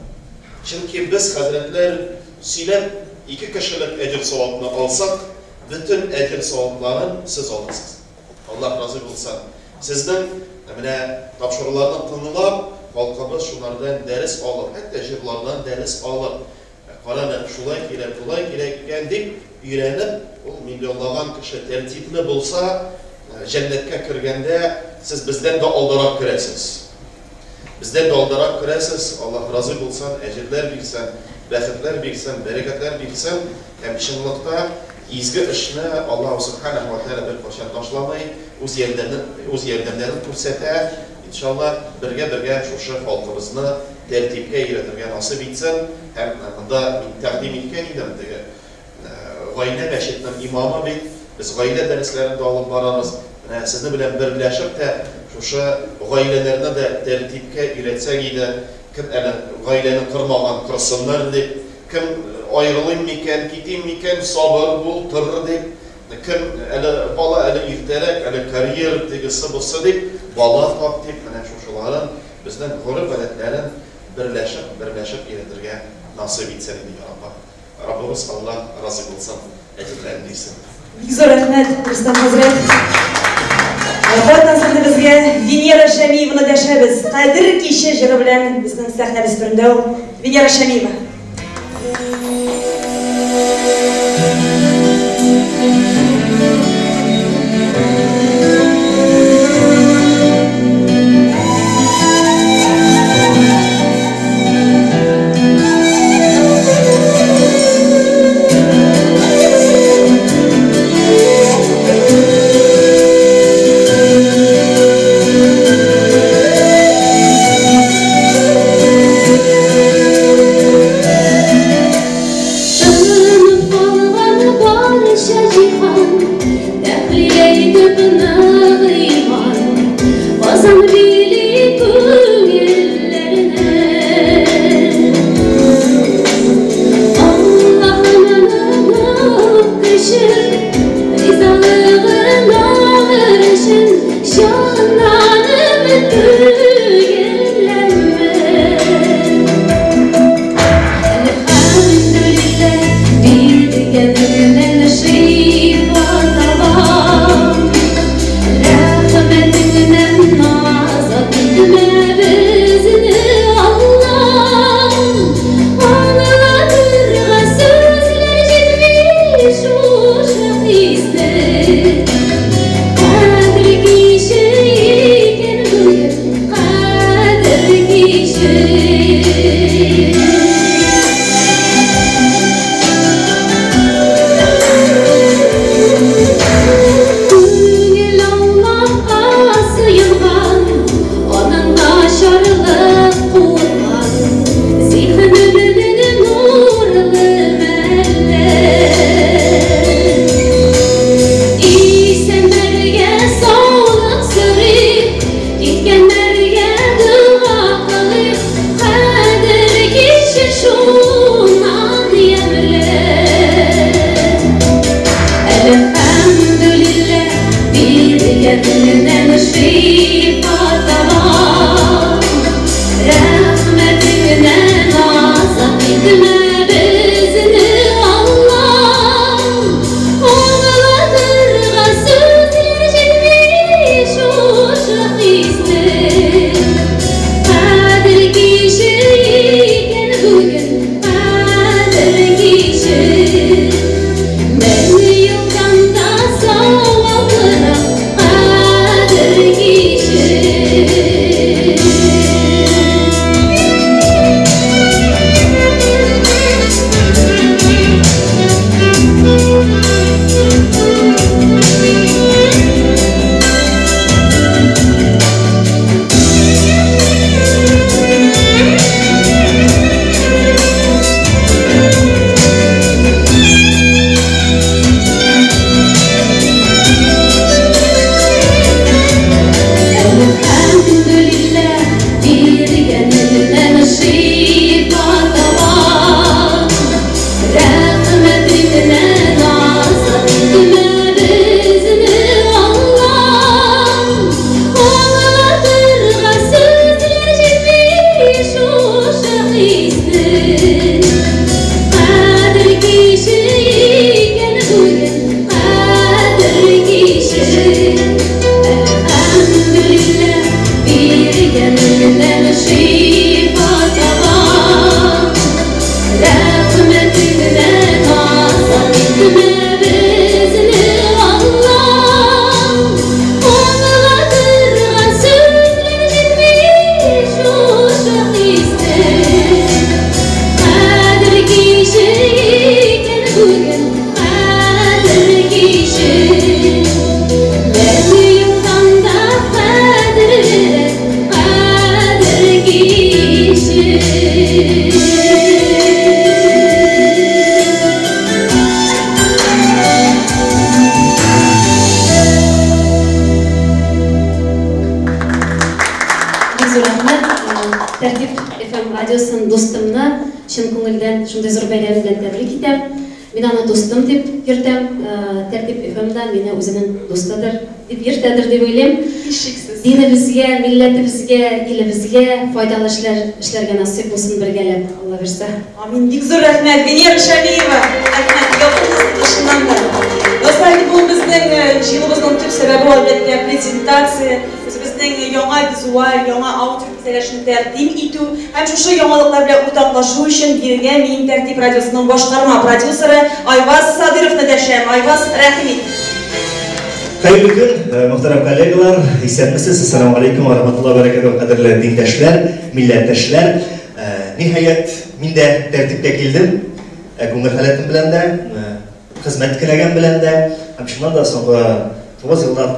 Çünkü biz hazretler söylep iki kişilik ecir savabını alsak, bütün ecir savablarını siz alırsınız. Allah razı olsun. Sizden tapşırılarını tanılap, halkımız şunlardan ders alır, hatta jirlardan ders alır. Karanın şulay gerek deyip, öğrenip, o milyonlardan kişi tertipli bulsa, cennetke kirgende siz bizden de aldırak kiresiniz. Bizden de aldırak kiresiniz, Allah razı olsun, ecirler bilsin, bəxtlər bilsin, bereketler bilsin, hem şınlıkta izgi işini Allah Subhanahu wa Ta'ala bir başa taşlamayı, öz yerdemlerini kursete, İnşallah birge şu halkımızını tertipke eğletirge nasip etsin. Hem da takdim etken idim. Gayne Beşik'ten imama bit, biz gayne derslerini de alıp vararız. Sizni bilen birleşip de şu gaynelerine de tertipke eğletsek idi. Kim gayneni kırmagan kırsınlar deyip, kim ayrılayım miken, gideyim miken, sabır bul, tırır deyip, Кім әлі бала әлі иртәрәк, әлі карьер тегісі болса деп, бала тап деп, менә шушыларын біздің ғұрып әдетлерін бірләшіп еретірге насып етсен дейді Рабба. Раббымыз Алла разы болсын, әдетлерін дейсін. Бик зор рәхмәт, Рустам хәзрәт. Бартан сәхнә безгә Венера Шәмиеваны дәшәбез. Кадер кичә җыры белән безнең сәхнәбез түрендә ул Венера Шәмиева. Тәртип FM радиосын достымны шын күңелдән шундай зур бәйрәм белән тәбрик итәм. Мен аны достым дип йөртәм, тәртип FM-да мине үзенең достыдыр дип йөртәдер дип уйлыйм. Динебезгә, милләтебезгә, илебезгә файдалы эшләргә насыйп булсын бергәләп, Алла бирсә. Амин. Бик зур рәхмәт, Венера Шамиева. Рәхмәт, якынлыгыннан да. Достар, бу безнең җыелуыбызның төп сәбәбе әлбәттә презентация. Безнең яңа визуаль, яңа аудио үзләшен тәкъдим итү һәм шушы яңалыклар белән уртаклашу өчен биргән Мин Тәртип радиосының башкарма продюсеры Айваз Садыровны дәшәм. Айваз, рәхмәт. Hayırlı gün, muhterem kollegalar, исәнмесез, assalamu alaikum wa rahmatullahi wa barakatuh, кадерле диндәшләр, милләттәшләр. Ниһаять, мин дә тәртипкә килдем, күңел халәтем белән дә, хезмәт теләгән белән дә, һәм шуннан да соңгы 9 еллар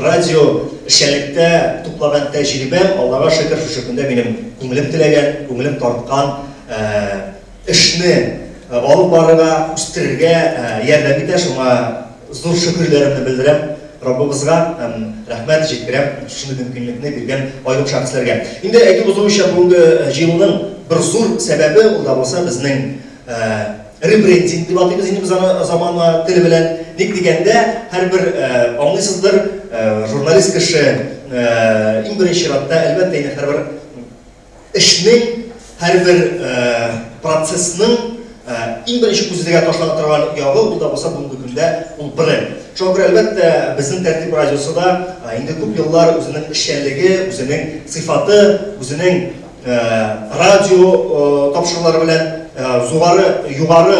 радио эшчәнлектә туплаган тәҗрибәм, Аллага шөкер, шушы көндә минем күңелем теләгән, күңелем тарткан эшне алып барырга, үстерергә ярдәм итә, шуңа зур шөкерләремне белдерәм. Раббыбызга рәхмәт җиткерәм, шушы мөмкинлекне биргән айрым шәхесләргә. Инде әйтеп узуымча, бүгенге җыелуның бер зур сәбәбе ул да булса безнең ребрендинг дип атыйбыз инде без аны замана теле белән. Ник дигәндә, һәрбер аңлыйсыздыр, журналист кеше иң беренче чиратта әлбәттә инде һәрбер эшнең, һәрбер процессның иң беренче күзгә ташлана торган ягы ул да булса бүгенге көндә ул бренд. Шуңа күрә әлбәттә безнең Тәртип радиосында инде күп еллар үзенең эшчәнлеге, үзенең сыйфаты, үзенең радио тапшырулары белән югары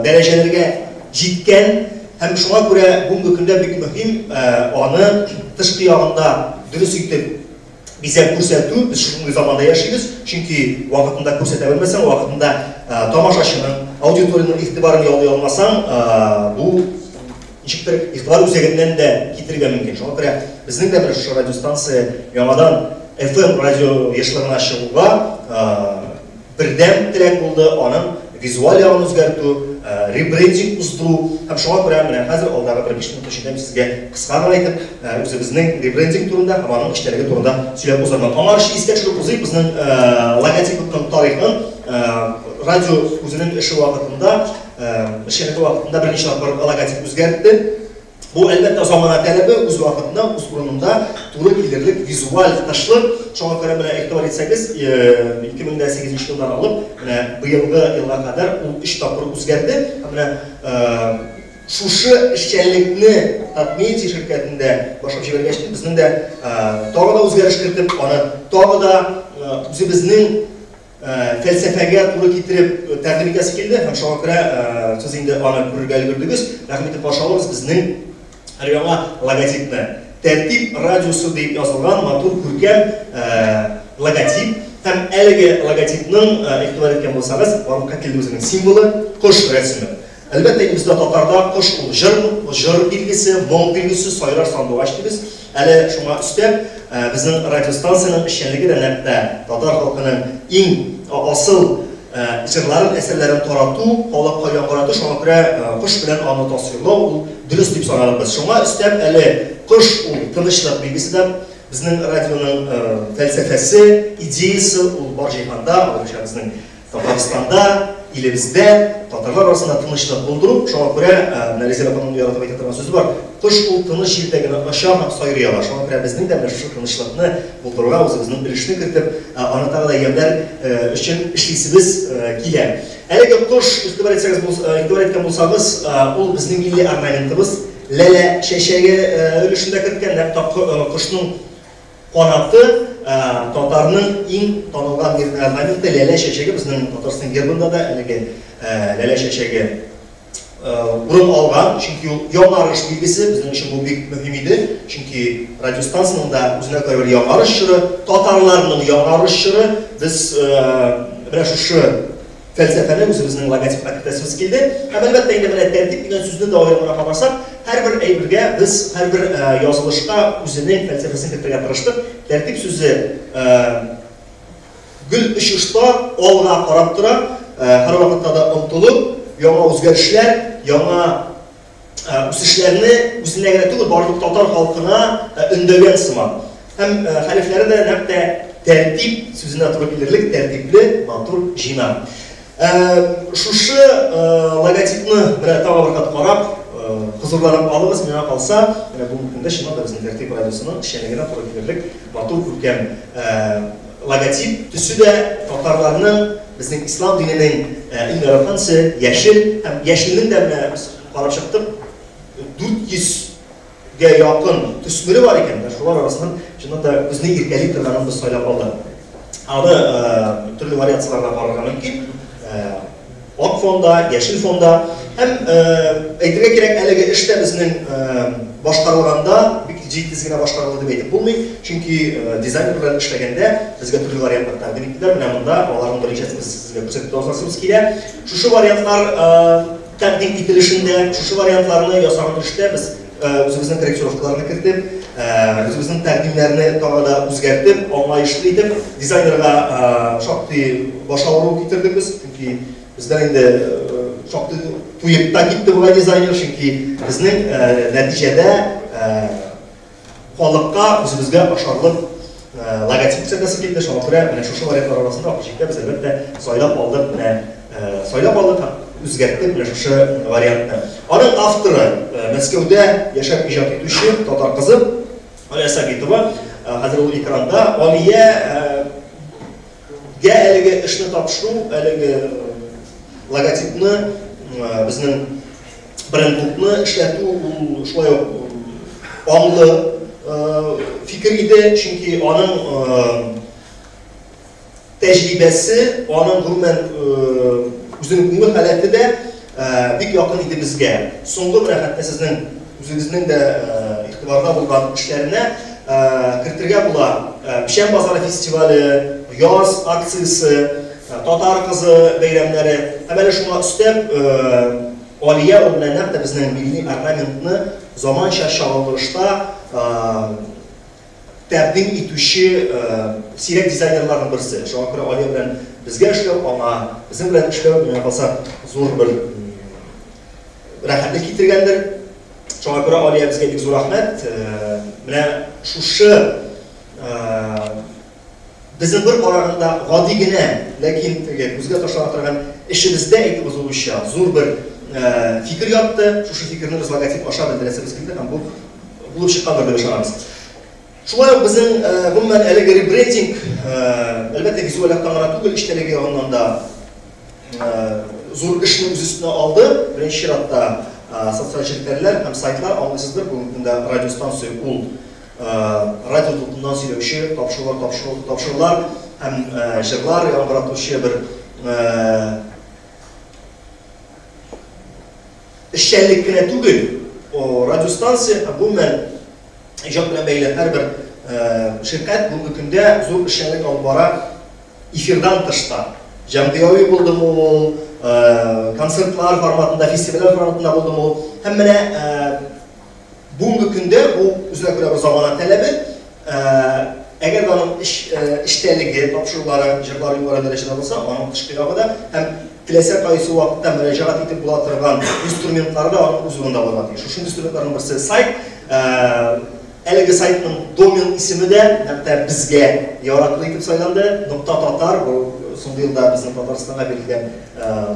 дәрәҗәләргә җиткән һәм шуңа күрә бүгенге көндә бик мөһим аны тышкы ягында дөрес итеп бизәп күрсәтү. Без шундый заманда яшибез, чөнки вакытында күрсәтә белмәсәң, вакытында тамашачының, аудиторияның игътибарын яулый алмасаң, бу ничектер игътибар үзәгеннән дә китергә мөмкин. Шуңа күрә безнең дә бер шушы радиостанция яңадан FM радио яшьләренә чыгуга бердәм теләк булды, аның визуаль ягын үзгәртү, ребрендинг уздыру. Һәм шуңа күрә менә хәзер алдагы 1-5 минут эчендә сезгә кыска гына әйтеп, үзебезнең ребрендинг турында, һәм аның эшләргә турында сөйләп узармын. Аңар ши искә төшереп узыйк безнең логотипның тарихын. Радио үзенең эше вакытында, эшчәнлеге вакытында берничә тапкыр логотип үзгәртте. Бу әлбәттә замана тәләбе, үз вакытында, үз урынында туры килерлек визуаль ташлык. Шуңа күрә менә игътибар итсәгез, 2008 елдан алып, менә быелгы елга кадәр ул 3 тапкыр үзгәрде. Менә шушы эшчәнлекне Татмедиа şirkәтендә башлап җибәргәч, безнең дә тагы да үзгәреш кертеп, аны тагы да үзебезнең фәлсәфәгә туры китереп тәкъдим итәсе килде. Һәм шуңа күрә сез инде аны күрергә өлгердегез. Рәхмәт итеп башлавыз безнең яңа логотипны. Тәртип радиосы дип язылган матур күркәм логотип. Һәм әлеге логотипның игътибар иткән булсагыз, барлыкка килде үзенең символы кош рәсеме. Әлбәттә бездә татарда кош ул җыр билгесе, моң билгесе, сайрар сандугач дибез. Әле шуңа өстәп безнең радиостанциянең эшчәнлеге дә нәкъ татар халкының иң асыл җырларын, әсәрләрен тарату, халыкка яңгырату. Шуңа күрә кош белән аны тасвирлау ул дөрес дип саналабыз. Шуңа өстәп әле кош ул тынычлык билгесе дә безнең радионың фәлсәфәсе, идеясы ул бар җиһанда, безнең Татарстанда, илебездә татарлар арасында тынычлык булдыру. Шуңа күрә Нариза апаның яратып әйтә торган сүзе бар. Кош ул тыныч җирдә генә ашаган сайрый ала. Шуңа күрә безнең дә шушы тынычлыкны булдыруга үзебезнең өлешне кертеп, аны тагы да ямьләр өчен эшлисебез килә. Әлеге кош игътибар иткән булсагыз, ул безнең милли орнаментыбыз, ләлә чәчәге өлешендә керткән, нәкъ кошның канаты татарның иң танылган орнаменты ләлә чәчәге. Безнең Татарстан гербында да әлеге ләлә чәчәге урын алган. Чөнки ул яңарыш билгесе, безнең өчен бу бик мөһим иде. Чөнки радиостанциянең да үзенә күрә яңарыш чоры, татарларның яңарыш чоры. Без менә шушы фәлсәфәне үзебезнең логотипка кертәсебез килде. Һәм әлбәттә инде менә тәртип дигән сүзне дә аерымрак карасак, һәрбер әйбергә без һәрбер язылышка үзенең фәлсәфәсен кертергә тырыштык. Тәртип сүзе гөл очышта алга карап тора, һәр вакытта да омтылып, яңа үзгәрешләр, яңа үсешләрне үзенә генә түгел, барлык татар халкына өндәгән сыман. Һәм хәрефләре дә нәкъ тәртип сүзенә туры килерлек, тәртипле, матур җыйнак. Шушы логотипны менә тагы бер кат карап, хозурланып алыгыз, менә калса, менә бу көндә шуңа да безнең Тәртип радиосының эшләнегенә туры килерлек матур күркәм логотип төсү дә татарларның безнең ислам диненең иң яраткансы яшел һәм яшелнең дә менә без карап чыктык 400-гә якын төсләре бар икән. Шулар арасыннан шунда да безне иркәли торганын без сайлап алдык. Аны төрле вариацияларда карарга мөмкин. Ак фонда, яшел фонда һәм әйтергә кирәк, әлеге эштә безнең башкарылганда бик җитез генә башкарылды дип әйтеп булмый, чөнки дизайнер белән эшләгәндә безгә төрле вариантлар тәкъдим ителде. Менә монда аларның беренчесен сезгә күрсәтеп торасыбыз килә. Шушы вариантлар тәкъдим ителешендә, шушы вариантларны ясаган эштә без үзебезнең корректировкаларны кертеп, үзебезнең тәкъдимнәрне тагы да үзгәртеп, аңлаешлы итеп, дизайнерга шактый баш авыру китердек без, чөнки бездән инде шактый туеп та китте бу дизайнер, чөнки безнең нәтиҗәдә халыкка үзебезгә ашарлык логотип күрсәтәсе килде. Шуңа күрә менә шушы вариантлар арасында җитә без әлбәттә сайлап алдык, менә сайлап алдык, үзгәртеп менә шушы вариантны. Аның авторы Мәскәүдә яшәп иҗат итүче татар кызы Алия Сагитова, хәзер ул экранда. Алия әлеге эшне тапшыру, әлеге логотипны безнең брендны эшләтү ул шулай аңлы фикер иде, чөнки аның тәҗрибәсе, аның гомумән үзенең күңел халәте дә бик якын иде безгә. Соңгы менә хәтта сезнең үзегезнең дә игътибарда булган эшләренә кертергә була. Пишән базары фестивале, яз акциясе, татар кызы бәйрәмнәре. Һәм әле шуңа өстәп Алия белән нәкъ безнең милли орнаментны заманча чагылдырышта тәкъдим итүче сирәк дизайнерларның берсе. Шуңа күрә Алия белән безгә эшләү, аңа безнең белән эшләү менә калса зур бер рәхәтлек китергәндер. Шуңа күрә Алия безгә бик зур рәхмәт. Менә шушы безнең бер караганда гади генә, ләкин күзгә ташлана торган эшебездә әйтеп узылучы зур бер фикер ятты. Шушы фикерне без логотип аша белдерәсебез килде һәм бу булып чыккандыр дип ышанабыз. Шулай ук безнең гомумән әлеге ребрендинг әлбәттә визуаль яктан гына түгел, эчтәлеге ягыннан да зур эшне үз өстенә алды. Беренче чиратта социаль челтәрләр һәм сайтлар, аңлыйсыздыр, бүгенге көндә радиостанция ул радио тулкыннан сөйләүче, тапшырулар һәм җырлар яңгыратучы бер эшчәнлек кенә түгел. Радиостанция гомумән иҗат белән бәйле һәрбер şirket бүгенге көндә зур эшчәнлек алып бара эфирдан тышта. Җәмгыяви булдымы ул, концертлар форматында, фестивальләр форматында булдымы ул. Һәм менә бүгенге көндә бу үзенә күрә бер замана тәләбе. Әгәр аның эштәлеге, тапшырулары, җырлар югары дәрәҗәдә булса, аның тышкы ягы да һәм теләсә кайсы вакытта мөрәҗәгать итеп була торган инструментлары да аның үзендә булырга тиеш. Шушы инструментларның берсе сайт. Әлеге сайтның домен исеме дә хәтта безгә яраклы итеп сайланды. .tatar, бу соңгы елда безнең Татарстанга бирелгән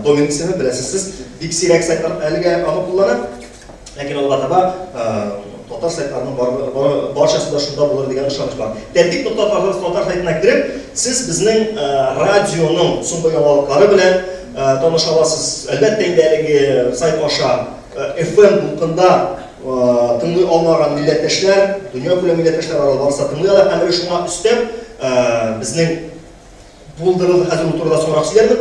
домен исеме, беләсез, бик сирәк сайтлар әлегә аны куллана. Ләкин алга таба татар сайтларының барчасы да шунда булыр дигән ышаныч бар. Тәртип.татар сайтына кирип, сез безнең радионың соңгы яңалыклары белән таныша аласыз. Әлбәттә инде әлеге сайт аша FM булкында тыңлый алмаган милләттәшләр, дөнья күләм милләттәшләр араларында тыңлый алар. Һәм шуңа өстәп безнең булдырылды хәзер утыруда соңрак сөйләрмен.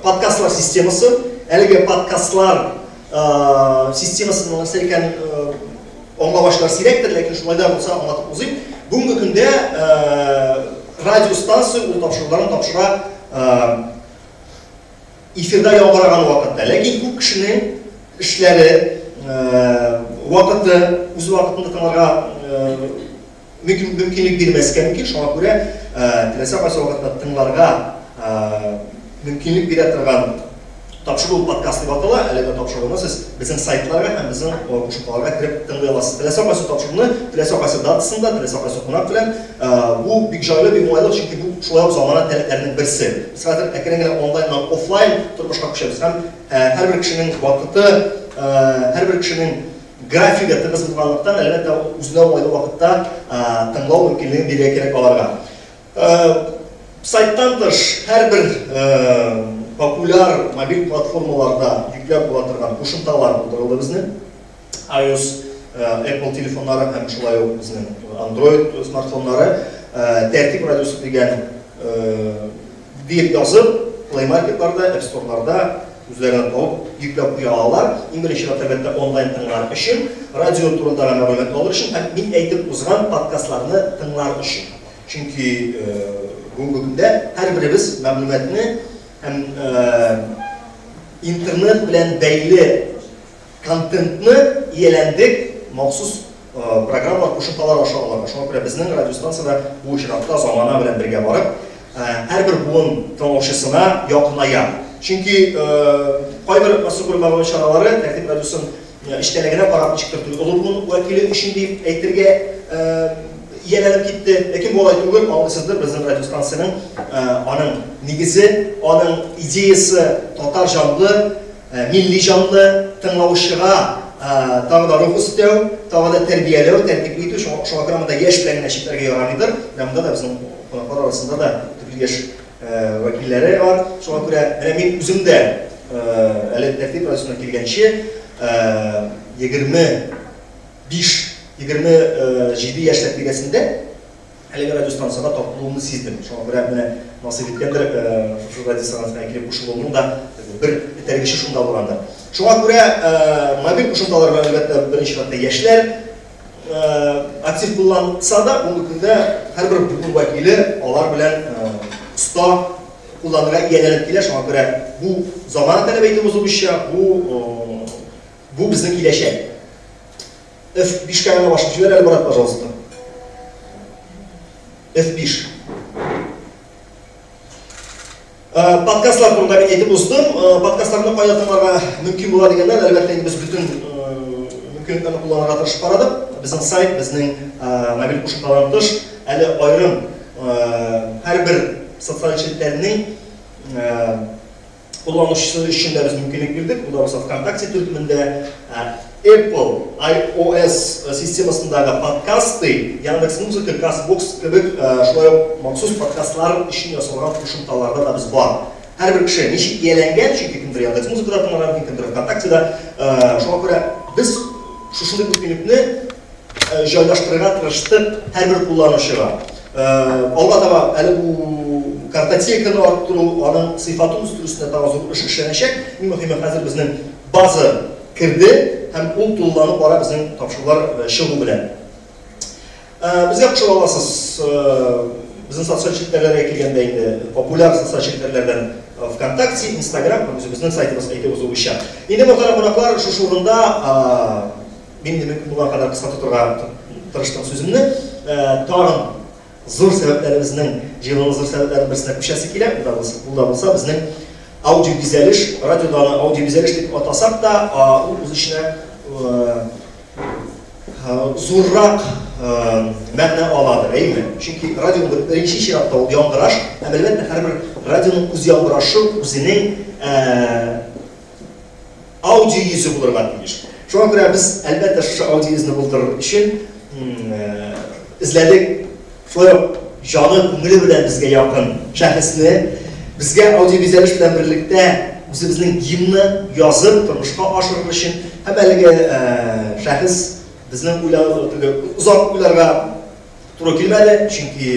Подкастлар системасы, әлеге подкастлар системасының нәрсә икән аңлаучылар сирәктер, ләкин шулай да булса аңлатып узыйм. Бүгенге көндә радиостанция ул тапшыруларын тапшыра эфирда яңгыраган вакытта. Ләкин күп кешенең эшләре вакыты үз вакытында тыңларга мөмкинлек бирмәскә мөмкин. Шуңа күрә теләсә кайсы вакытта тыңларга мөмкинлек бирә торган тапшыру подкаст деп атала, әлеге тапшыруны сіз біздің сайтларға һәм біздің қошымталарға кіріп тыңдай аласыз. Телесе қайсы тапшыруны, телесе қайсы датысында, телесе қайсы қонақ білен, бұл бик жайлы, бик оңайлы, çünkü бұл шулай замана тәлепләрінің бірсі. Біз қазір әкірен онлайннан офлайн тұрмышқа күшеміз. Һәм һәр бір кішінің вақыты, һәр бір кішінің графигі тығыз болғандықтан, әлбәттә үзенә оңайлы вақытта тыңлау мүмкінлігін бере керек аларға. Сайттан тыш һәр бір популяр мобиль платформаларда yüklәп була торган кушымталар булдырылды безнең. iOS, Apple телефоннары һәм шулай ук безнең Android смартфоннары тәртип радиосы дигән дип язып, Play Marketlарда, App Store'ларда үзләренә табып yüklәп куя алалар. Иң беренче нәтиҗәдә онлайн тыңлар өчен, радио турында мәгълүмат алыр өчен һәм мин әйтеп узган подкастларны тыңлар өчен. Чөнки бүгенге көндә һәр беребез мәгълүматны һәм интернет белән бәйле контентны ияләндек махсус программалар, кушымталар аша алырга. Шуңа күрә безнең радиостанцияда бу очракта замана белән бергә барып, һәрбер буын тыңлаучысына якыная. Чөнки кайбер мәсьәлә мәгълүмат чаралары тәртип радиосын эштәлегенә карап чыктырды. Ул буын вәкиле өчен дип әйтергә ияләнеп китте. Ләкин бу алай түгел, аңлыйсыздыр, безнең радиостанцияның аның нигезе, аның идеясы татар жанлы, милли жанлы тыңлаучыга тагы да рух өстәү, тагы да тәрбияләү, тәртип итү, шуңа күрә монда яшь белән генә читләргә ярамыйдыр. Монда да безнең кунаклар арасында да төрле яшь вәкилләре бар. Шуңа күрә менә мин үзем дә әле тәртип радиосына килгәнче 27 яшьлек дигәсендә әлеге радиостанцияда таптылуымны сиздем. Шуңа күрә менә насыйп иткәндер, шу радиостанцияга килеп кушылуымның да бер тәрбияче шунда булгандыр. Шуңа күрә мобиль кушымталар белән әлбәттә беренче катта яшьләр актив кулланса да, бүгенге көндә һәрбер буын вәкиле алар белән оста кулланырга ияләнеп килә. Шуңа күрә бу заман таләбен бозучы, бу безнең киләчәк. F5 каналına başlayıp жібер әлі брат, пожалуйста. F5. Подкастлар турында мен әйтеп уздым. Подкастларны кайда тыңларга мөмкин була дигәндә, әлбәттә без бүтән мөмкинлекләрне кулланырга тырышып карадык. Безнең сайт, безнең мобиль кушымталардан тыш, әле айрым һәрбер социаль челтәрнең кулланучысы өчен дә без мөмкинлек бирдек. Бу да ВКонтакте төркемендә Apple iOS системасындагы подкасты, Яндекс.Музыка, Castbox кебек шулай ук махсус подкастлар өчен ясалган кушымталарда да без бар. Һәрбер кеше ничек ияләнгән, чөнки кемдер Яндекс.Музыкада тыңлаган, кемдер ВКонтактеда. Шуңа күрә без шушындый мөмкинлекне җайлаштырырга тырыштык һәрбер кулланучыга. Алга таба әле бу картотеканы арттыру, аның сыйфатын үстерү өстенә тагы зур эш эшләнәчәк. Иң мөһиме хәзер безнең база кирде һәм ул тулланып бара безнең тапшырулар чыгу белән. Безгә кушыла аласыз. Безнең социаль челтәрләргә килгәндә инде популяр социаль челтәрләрдән ВКонтакте, Инстаграм, безнең сайтыбыз әйтеп узучы. Инде мөхтәрәм кунаклар, шушы урында мин мөмкин булган кадәр кыска тотырга тырыштым сүземне. Тагын зур сәбәпләребезнең, җыелуның зур сәбәпләренең берсенә күчәсе килә. Бу да булса безнең аудиовизуалиш, радиодан аудиовизуалиш дип атасак та, ул үз иченә зуррак мәгънә аладыр, әйме? Чөнки радионың беренче чиратта ул яңгыраш, һәм әлбәттә һәрбер радионың үз яңгырашы үзенең аудио йөзе булырга тиеш. Шуңа күрә без әлбәттә шушы аудио йөзне булдырыр өчен эзләдек, шулай ук җаны күңеле белән безгә якын шәхесне, безгә аудиовизуалиш белән берлектә үзебезнең гимнны язып, тормышка ашырыр өчен һәм әлеге шәхес безнең озак уйларга туры килмәде, чөнки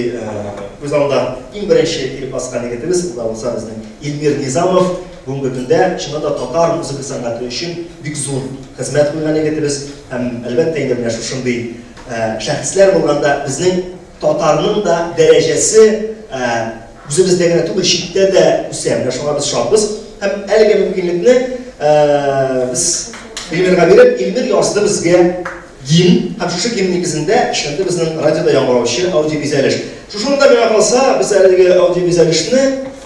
үз алдында иң беренче килеп баскан егетебез, ул да булса безнең Илмир Низамов, бүгенге көндә чынында татар музыка сәнгате өчен бик зур хезмәт кылган егетебез һәм әлбәттә инде менә шушындый шәхесләр булганда безнең татарның да дәрәҗәсе үзебездә генә түгел, читтә дә үсә. Менә шуңа без шатбыз һәм әлеге мөмкинлекне без Илмирга биреп, Илмир язды безгә гимн һәм шушы гимн нигезендә эшләнде безнең радиода яңгыраучы аудиовизуалиш. Шушында миңа калса, без әлеге аудиовизуалишне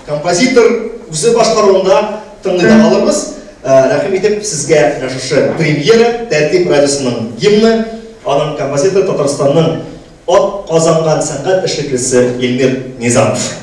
композитор үзе башкаруында тыңдап алырбыз. Рахим итеп сезгә шушы премьера Тәртип радиосының гимны, аның композитор Татарстанның от казанган сәнгать эшлеклесе Илмир Низамов.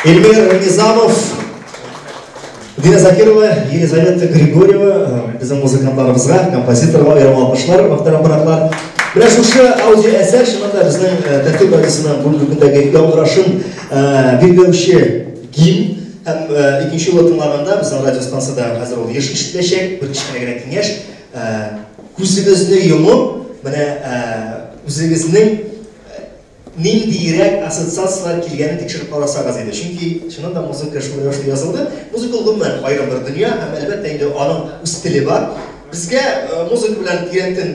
Эльмир Низамов, Дина Закирова, Елизавета Григорьева, біздің музыканттарымызға, композиторға ұйырмал қышылар, мақтарам қонақтар. Бірақ шушы аудио әсер, шынында біздің Тәртип радиосының бүгінгі күндегі яңғырашын белгілеуші гимн, һәм икенче жолы тыңлаганда біздің радиостанцияда қазір ол ешкішілешек, бір кішкене кеңеш, күзігізді йомып, міне күзігіздің ниндирәк ассоциациялар килгәнен тикшереп карасагыз иде. Чөнки шунда музыка шулай язылды. Музыка гомумән аерым бер дөнья һәм әлбәттә инде аның үз теле бар. Безгә музыка белән тирәнтен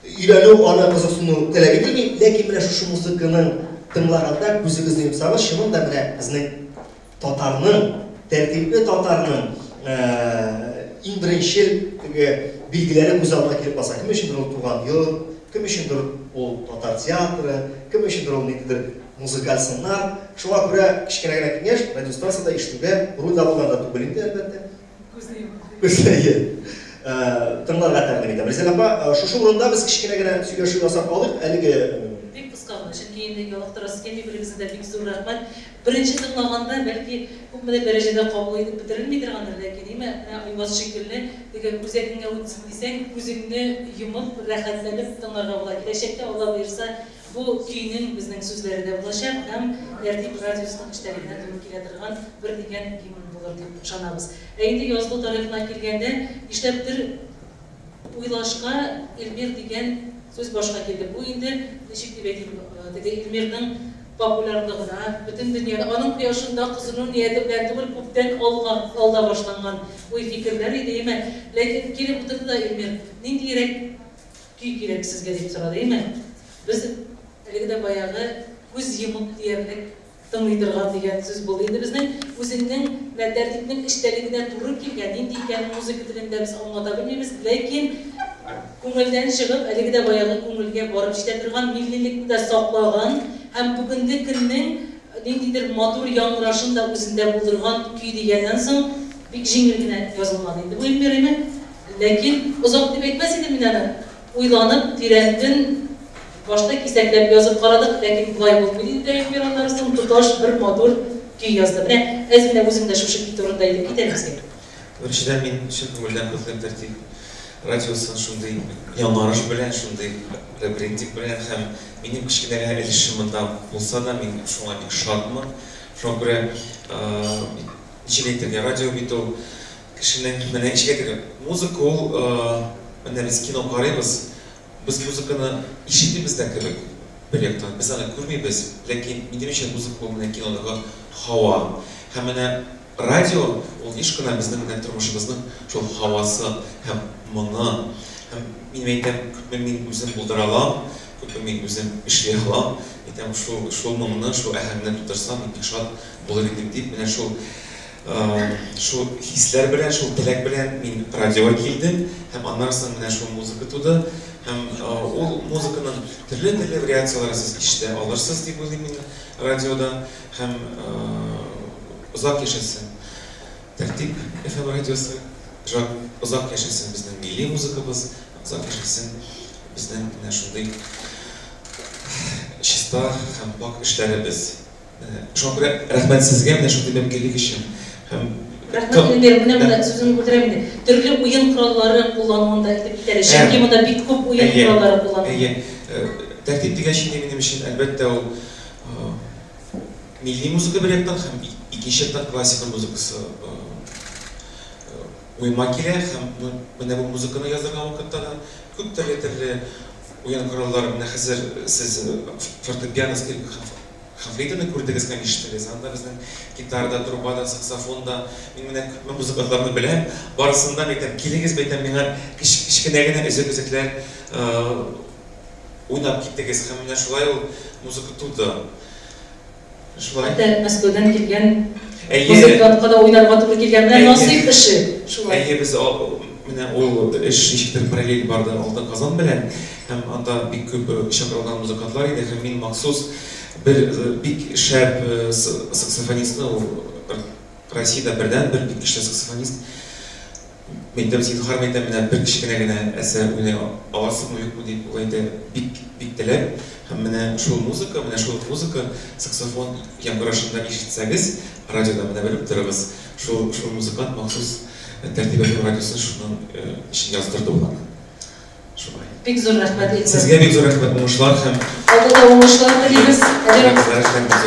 өйрәнү, аны кызыксыну таләп ителми, ләкин менә шушы музыканың тыңлаганда күзегезне йомсагыз, шунда менә безнең татарның, тәртипле татарның иң беренче билгеләре күз алдына килеп баса. Кем өчендер ул туган ел, кем өчендер ул татар театры, кем өчендер ул ниндидер музыкаль сыннар. Шуңа күрә кичкенә генә киңәш радиостанцияда ишетүгә рульда булганда түгел инде әлбәттә. Күзләйе. Тыңларга тәкъдим итәм. Резеда апа, шушы урында без кичкенә генә сөйләшү ясап алдык. Әлеге бик кыска гына, чөнки инде ялыктырасы килми, билгесендә бик зур рәхмәт. Беренче тыңлаганда бәлки күпме дәрәҗәдә кабул итеп бетерелми торгандыр, ләкин ниме, Айваз шикелле, дигән күзәгеңә үтсен дисәң, күзеңне йомып, рәхәтләнеп тыңларга була. Киләчәктә Алла буйрса, бу көйнең безнең сүзләрендә булачак һәм Тәртип радиосының эшләренә туры килә торган бер дигән гимн булыр дип ышанабыз. Инде язгы тарихына килгәндә, нишләптер уйлашка Эльмир дигән сөз башка килде. Бу инде ничек дип әйтим, Эльмирның популярлыгына, бөтен дөньяда аның кояшында кызыну нияте белән түгел, күптән алда башланган уй фикерләр иде, әйме. Ләкин килеп утырды да Эльмир, ниндирәк көй кирәк сезгә дип сорады, әйме. Без әлегә баягы күз йомып диярлек тыңлый торган дигән сүз булды. Инде безнең үзенең Тәртипнең эчтәлегенә туры килгән, нинди икән музыка телендә без аңлата белмибез, ләкин Көңелдән чыгып, әлеге дә баягы күңелгә барып җитә торган миллилекне дә саклаган һәм бүгенге көннең ниндидер матур яңгырашын да үзендә булдырган көй дигәннән соң бик җиңел генә язылган инде бу әйбереме. Ләкин озак дип әйтмәс идем мин аны. Уйланып, тирәндән башта кисәкләп язып карадык, ләкин болай булмый дип әйтмәр аннан соң тоташ бер матур көй язды. Менә әзмә үзем дә шушы көй турында әйтеп китәбезгә. Беренчедән мин чын күңелдән котлыйм тәртип радиосын шундый яңарыш белән, шундый ребрендинг белән һәм минем кичкенә өлешем монда булса да мин шуңа бик шатмын. Шуңа күрә ничек радио бит ул кешенең менә ничек музыка ул менә без кино карыйбыз, без музыканы ишетәбез дә кебек бер яктан, без аны күрмибез, ләкин минем өчен музыка ул менә кинодагы һава һәм менә радио ул ишкына безнең тормышыбызның шул һавасы һәм моңы һәм мин әйтәм, күпме мин үзем булдыра алам, күпме мин үзем эшли алам, әйтәм шул моңны, шул әһәмне тутырсам, мин бик шат булыр идем дип, менә шул хисләр белән, шул теләк белән мин радиога килдем һәм аннан соң менә шул музыка туды һәм ул музыканың төрле вариацияларын сез ишетә алырсыз дип уйлыйм мин радиода һәм озак яшәсен. Тәртип FM радиосы озак яшәсен безнең милли музыкабыз, озак яшәсен безнең менә шундый чиста һәм пак эшләребез. Шуңа күрә рәхмәт сезгә менә шундый мөмкинлек өчен. Рәхмәт менә сүзен бүлдерәм инде. Төрле уен кораллары куллануында итеп китәләр. Чөнки монда бик күп уен кораллары кулланыла. Тәртип дигән шундый минем өчен әлбәттә ул милли музыка бер яктан һәм икенче яктан классика музыкасы уйма килә һәм менә бу музыканы язырга вакытта да күп төрле уен кораллары менә хәзер сез фортепиано һәм флейтаны күрдегез һәм ишеттегез. Анда безнең гитарада, трубада, саксофонда мин менә күпме музыкаларны беләм. Барысында әйтәм, килегез әйтәм миңа кичкенә генә өзекләр уйнап киттегез һәм менә шулай ул музыка туды. Шулай. Мәскәүдән килгән музыкантка да уйнарга туры килгән менә насыйп эше. Шулай. Без менә ул эш ничектер параллель барды Алтын Казан белән һәм анда бик күп чакырылган музыкантлар иде һәм мин махсус бер бик шәп саксофонистны Россиядә бердән бер бик көчле саксофонист Мәйтәм Сидхар мәйтәм менә бер кичкенә генә әсәр уйный аласызмы юкмы дип уйлады бик теләп һәм менә шул музыка саксофон яңгырашында ишетсәгез радиода менә белеп торыгыз шул музыкант махсус тәртип радиосын шуның өчен яздырды ул. Шулай. Бик зур рәхмәт. Сезгә бик зур рәхмәт, уңышлар һәм алда уңышлар телибез.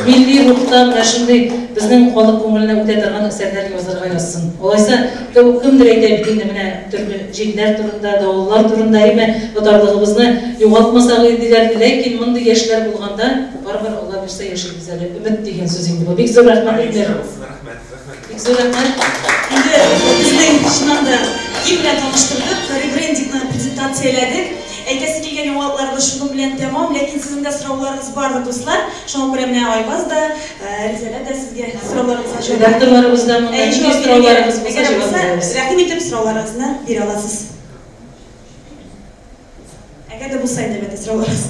Милли рухта менә шундый безнең халык күңеленә үтә торган әсәрләр язарга язсын. Алайса кемдер әйтә бит инде менә төрле җиңнәр турында, давыллар турында әйме татарлыгыбызны югалтмасак иделәр, ләкин мондый яшьләр булганда барыбер Алла бирсә яшибез әле. Өмет дигән сүз инде бу. Бик зур рәхмәт инде. Бик зур рәхмәт. Инде безнең шуннан да ким белән таныштырдык, ребрендингны презентацияләдек. Әйтәсе килгән яңалыкларыбыз шуның белән тәмам, ләкин сезнең дә сорауларыгыз бардыр, дуслар. Шуңа күрә менә Айбаз да, Ризалә дә сезгә сорауларыгызга җавап бирә. Редакторларыбыз да монда сорауларыгыз булса җавап бирәбез. Рәхим итеп сорауларыгызны бирә аласыз. Әгәр дә булса инде бит сорауларыгыз.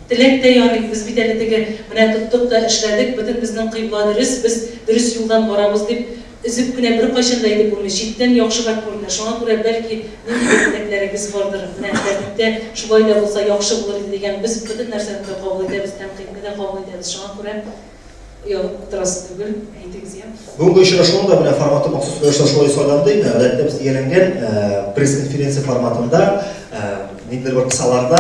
Теләк тә ярый, без бит әле теге менә тоттык та эшләдек, бөтен безнең кыйбла дөрес, без дөрес юлдан барабыз дип үзеп кенә бер кайчан да әйтеп булмый, җиттән яхшырак күренә. Шуңа күрә бәлки нинди бардыр. Менә тәртиптә шулай да булса яхшы булыр иде дигән без бөтен нәрсәне дә кабул итәбез, тәнкыйтьне дә кабул итәбез. Шуңа күрә ялып торасы түгел, әйтегез я. Бүгенге очрашуында менә форматы махсус рәвештә шулай сайланды. Гадәттә без дигәнгән пресс-конференция форматында ниндидер бер кысаларда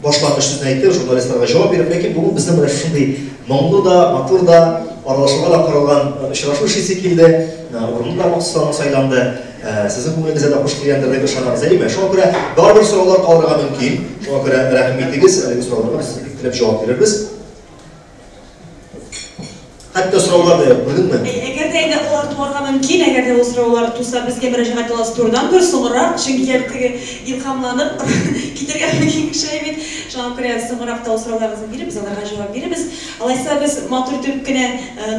башлангыч сүзне әйтеп, журналистларга җавап биреп, ләкин бүген безнең менә шундый моңлы да, матур да, аралашуга да каралган очрашу эше килде. Урынны да махсус сайланды. Сезнең күңелегезгә дә хуш килгәндер дип ышанабыз, әйме? Шуңа күрә барбер сораулар калдырырга мөмкин. Шуңа күрә рәхим итегез, әлеге сорауларга без иктеләп җавап бирербез. Хәтта сораулар да белдеңме? Әгәр дә инде алар туарга мөмкин, әгәр дә ул сораулар туса, безгә мөрәҗәгать итәләр турыдан бер соңрак, чөнки теге илһамланып китергән мөмкин кеше бит. Шуңа күрә соңрак та сорауларыгызны бирибез, аларга җавап бирибез. Алайса без матур итеп кенә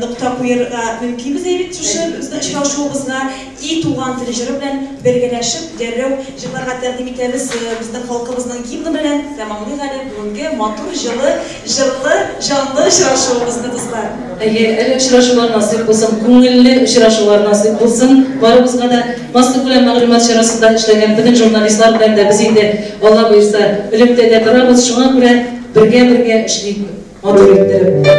нокта куярга мөмкинбез бит шушы безнең очрашуыбызга и туган тел җыры белән бергәләшеп дәррәү җырларга тәкъдим итәбез безнең халкыбызның гимны белән тәмамлый әле бүгенге матур җылы жанлы очрашуыбызны дуслар. Әле очрашулар насыйп булсын, күңелле очрашулар насыйп булсын. Барыбызга да массып белән мәгълүмат чарасында эшләгән бүтән журналистлар белән дә без инде Алла буйса элемтә дә торабыз. Шуңа күрә бергә эшлик, матур иттереп.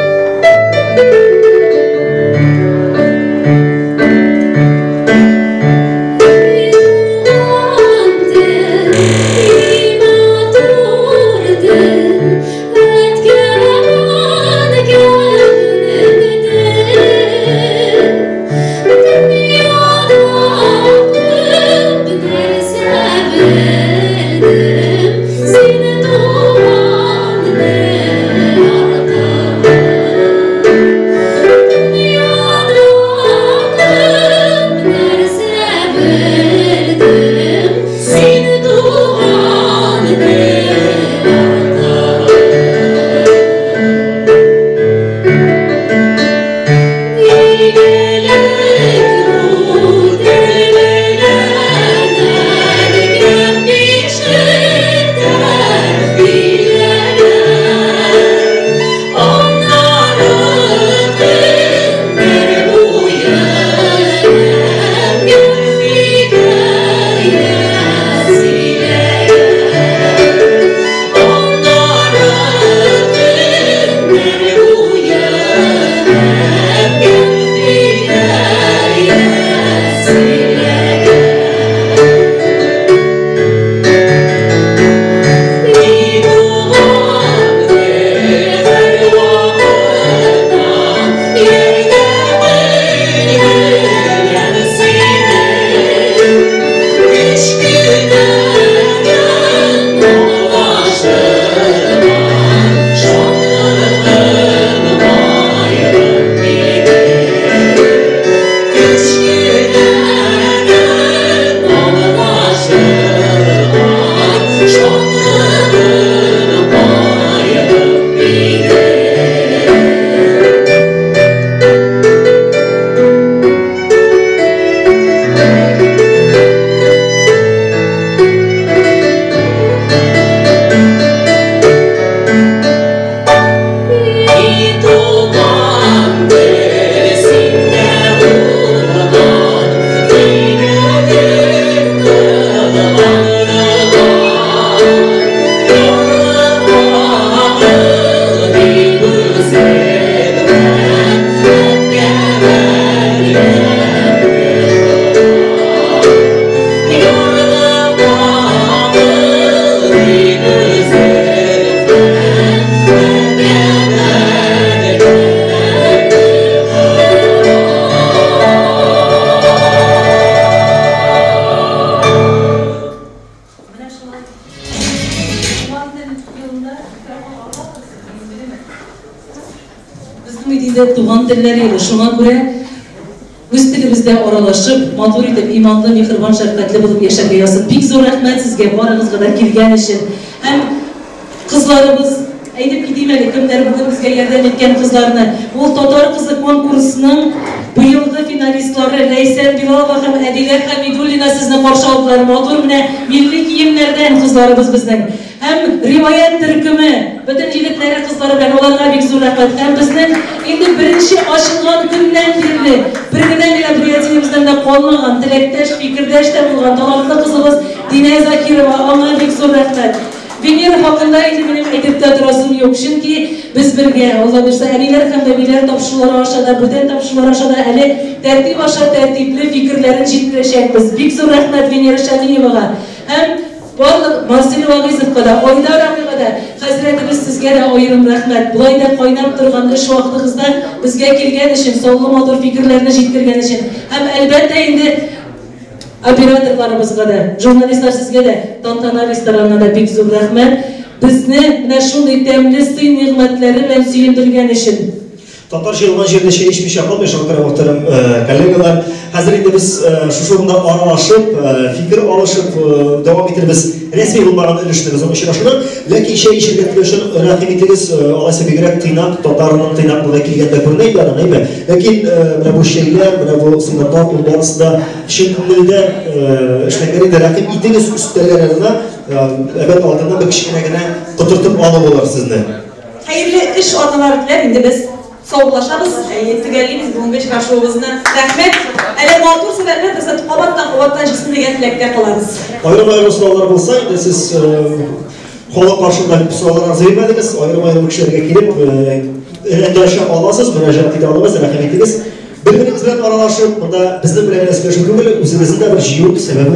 Туган телләре шуңа күрә үз телебездә аралашып, матур итеп, иманлы, мехрибан, шәфкатьле булып яшәргә язып. Бик зур рәхмәт сезгә барыгызга да килгән өчен. Һәм кызларыбыз әйтеп китим әле, кемнәр бүген безгә ярдәм иткән кызларны. Ул Татар кызы конкурсының быелгы финалистлары Ләйсән Билалова һәм Әдилә Хәмидуллина сезне каршы алдылар. Матур менә милли киемнәрдән кызларыбыз безнең. Һәм риваят төркеме, бүтән җегетләре кызлары белән аларга бик зур рәхмәт. Һәм безнең инде беренче ачылган көннән бирле бер генә мероприятиебездән дә калмаган, теләктәш, фикердәш тә булган талантлы кызыбыз Динә Закирова, аңа бик зур рәхмәт. Венера хакында инде минем әйтеп тә торасым юк, чөнки без бергә, Алла бирсә, әниләр һәм әбиләр тапшырулары аша да, бүтән тапшырулар аша да әле тәртип аша тәртипле фикерләрен җиткерәчәкбез. Бик зур рәхмәт Венера Шәмиевага. Һәм барлык Марсель Вагызовка да, Айдар абыйга да, хәзрәтебез сезгә дә аерым рәхмәт. Булай да кайнап торган эш вакытыгызда безгә килгән өчен, саулы матур фикерләрне җиткергән өчен. Һәм әлбәттә инде операторларыбызга да, журналистлар сезгә дә, тантана ресторанына да бик зур рәхмәт. Безне менә шундый тәмле сый-нигъмәтләре белән сөендергән өчен. Татар жиылган жерде чәй içмичә калмый, шуңа muhterem коллегалар. Хәзер инде без шушында аралашып, фикер алышып дәвам итәрбез. Рәсми булмаган өлешнебез ул очрашуда, ләкин чәй içәргә теләшен рәхим итегез, алайса бигрәк тыйнак, татарның тыйнак булып килгәндә күренә иде, әйме. Ләкин менә бу чәйләр, менә бу сынатар булмасында чын күңелдә эшләгән иде, рәхим итегез үстәләренә, әбәт алдында бер кичкенә генә котыртып алып булыр сезне. Hayırlı iş adamları dilep, indi biz sağollaşabız, yetigəliyimiz бүгінгі çıxarşıqımızına rəhmət. Ələ mağdur səbəblər bizə qabatdan çıxsın degan tiləkdə qalarız. Ayrım-ayrım sorular bolsa, indi siz xalq qarşısında sorularınızı vermədiniz, ayrım-ayrım kişilərə kelib öndəşə alasınız, müraciət edə alasınız, rəhmət etiniz. Bir-birinizlə aralaşıb, bunda bizdən bilən əsgərşi görmeli, özünüzün də bir jiyut səbəbi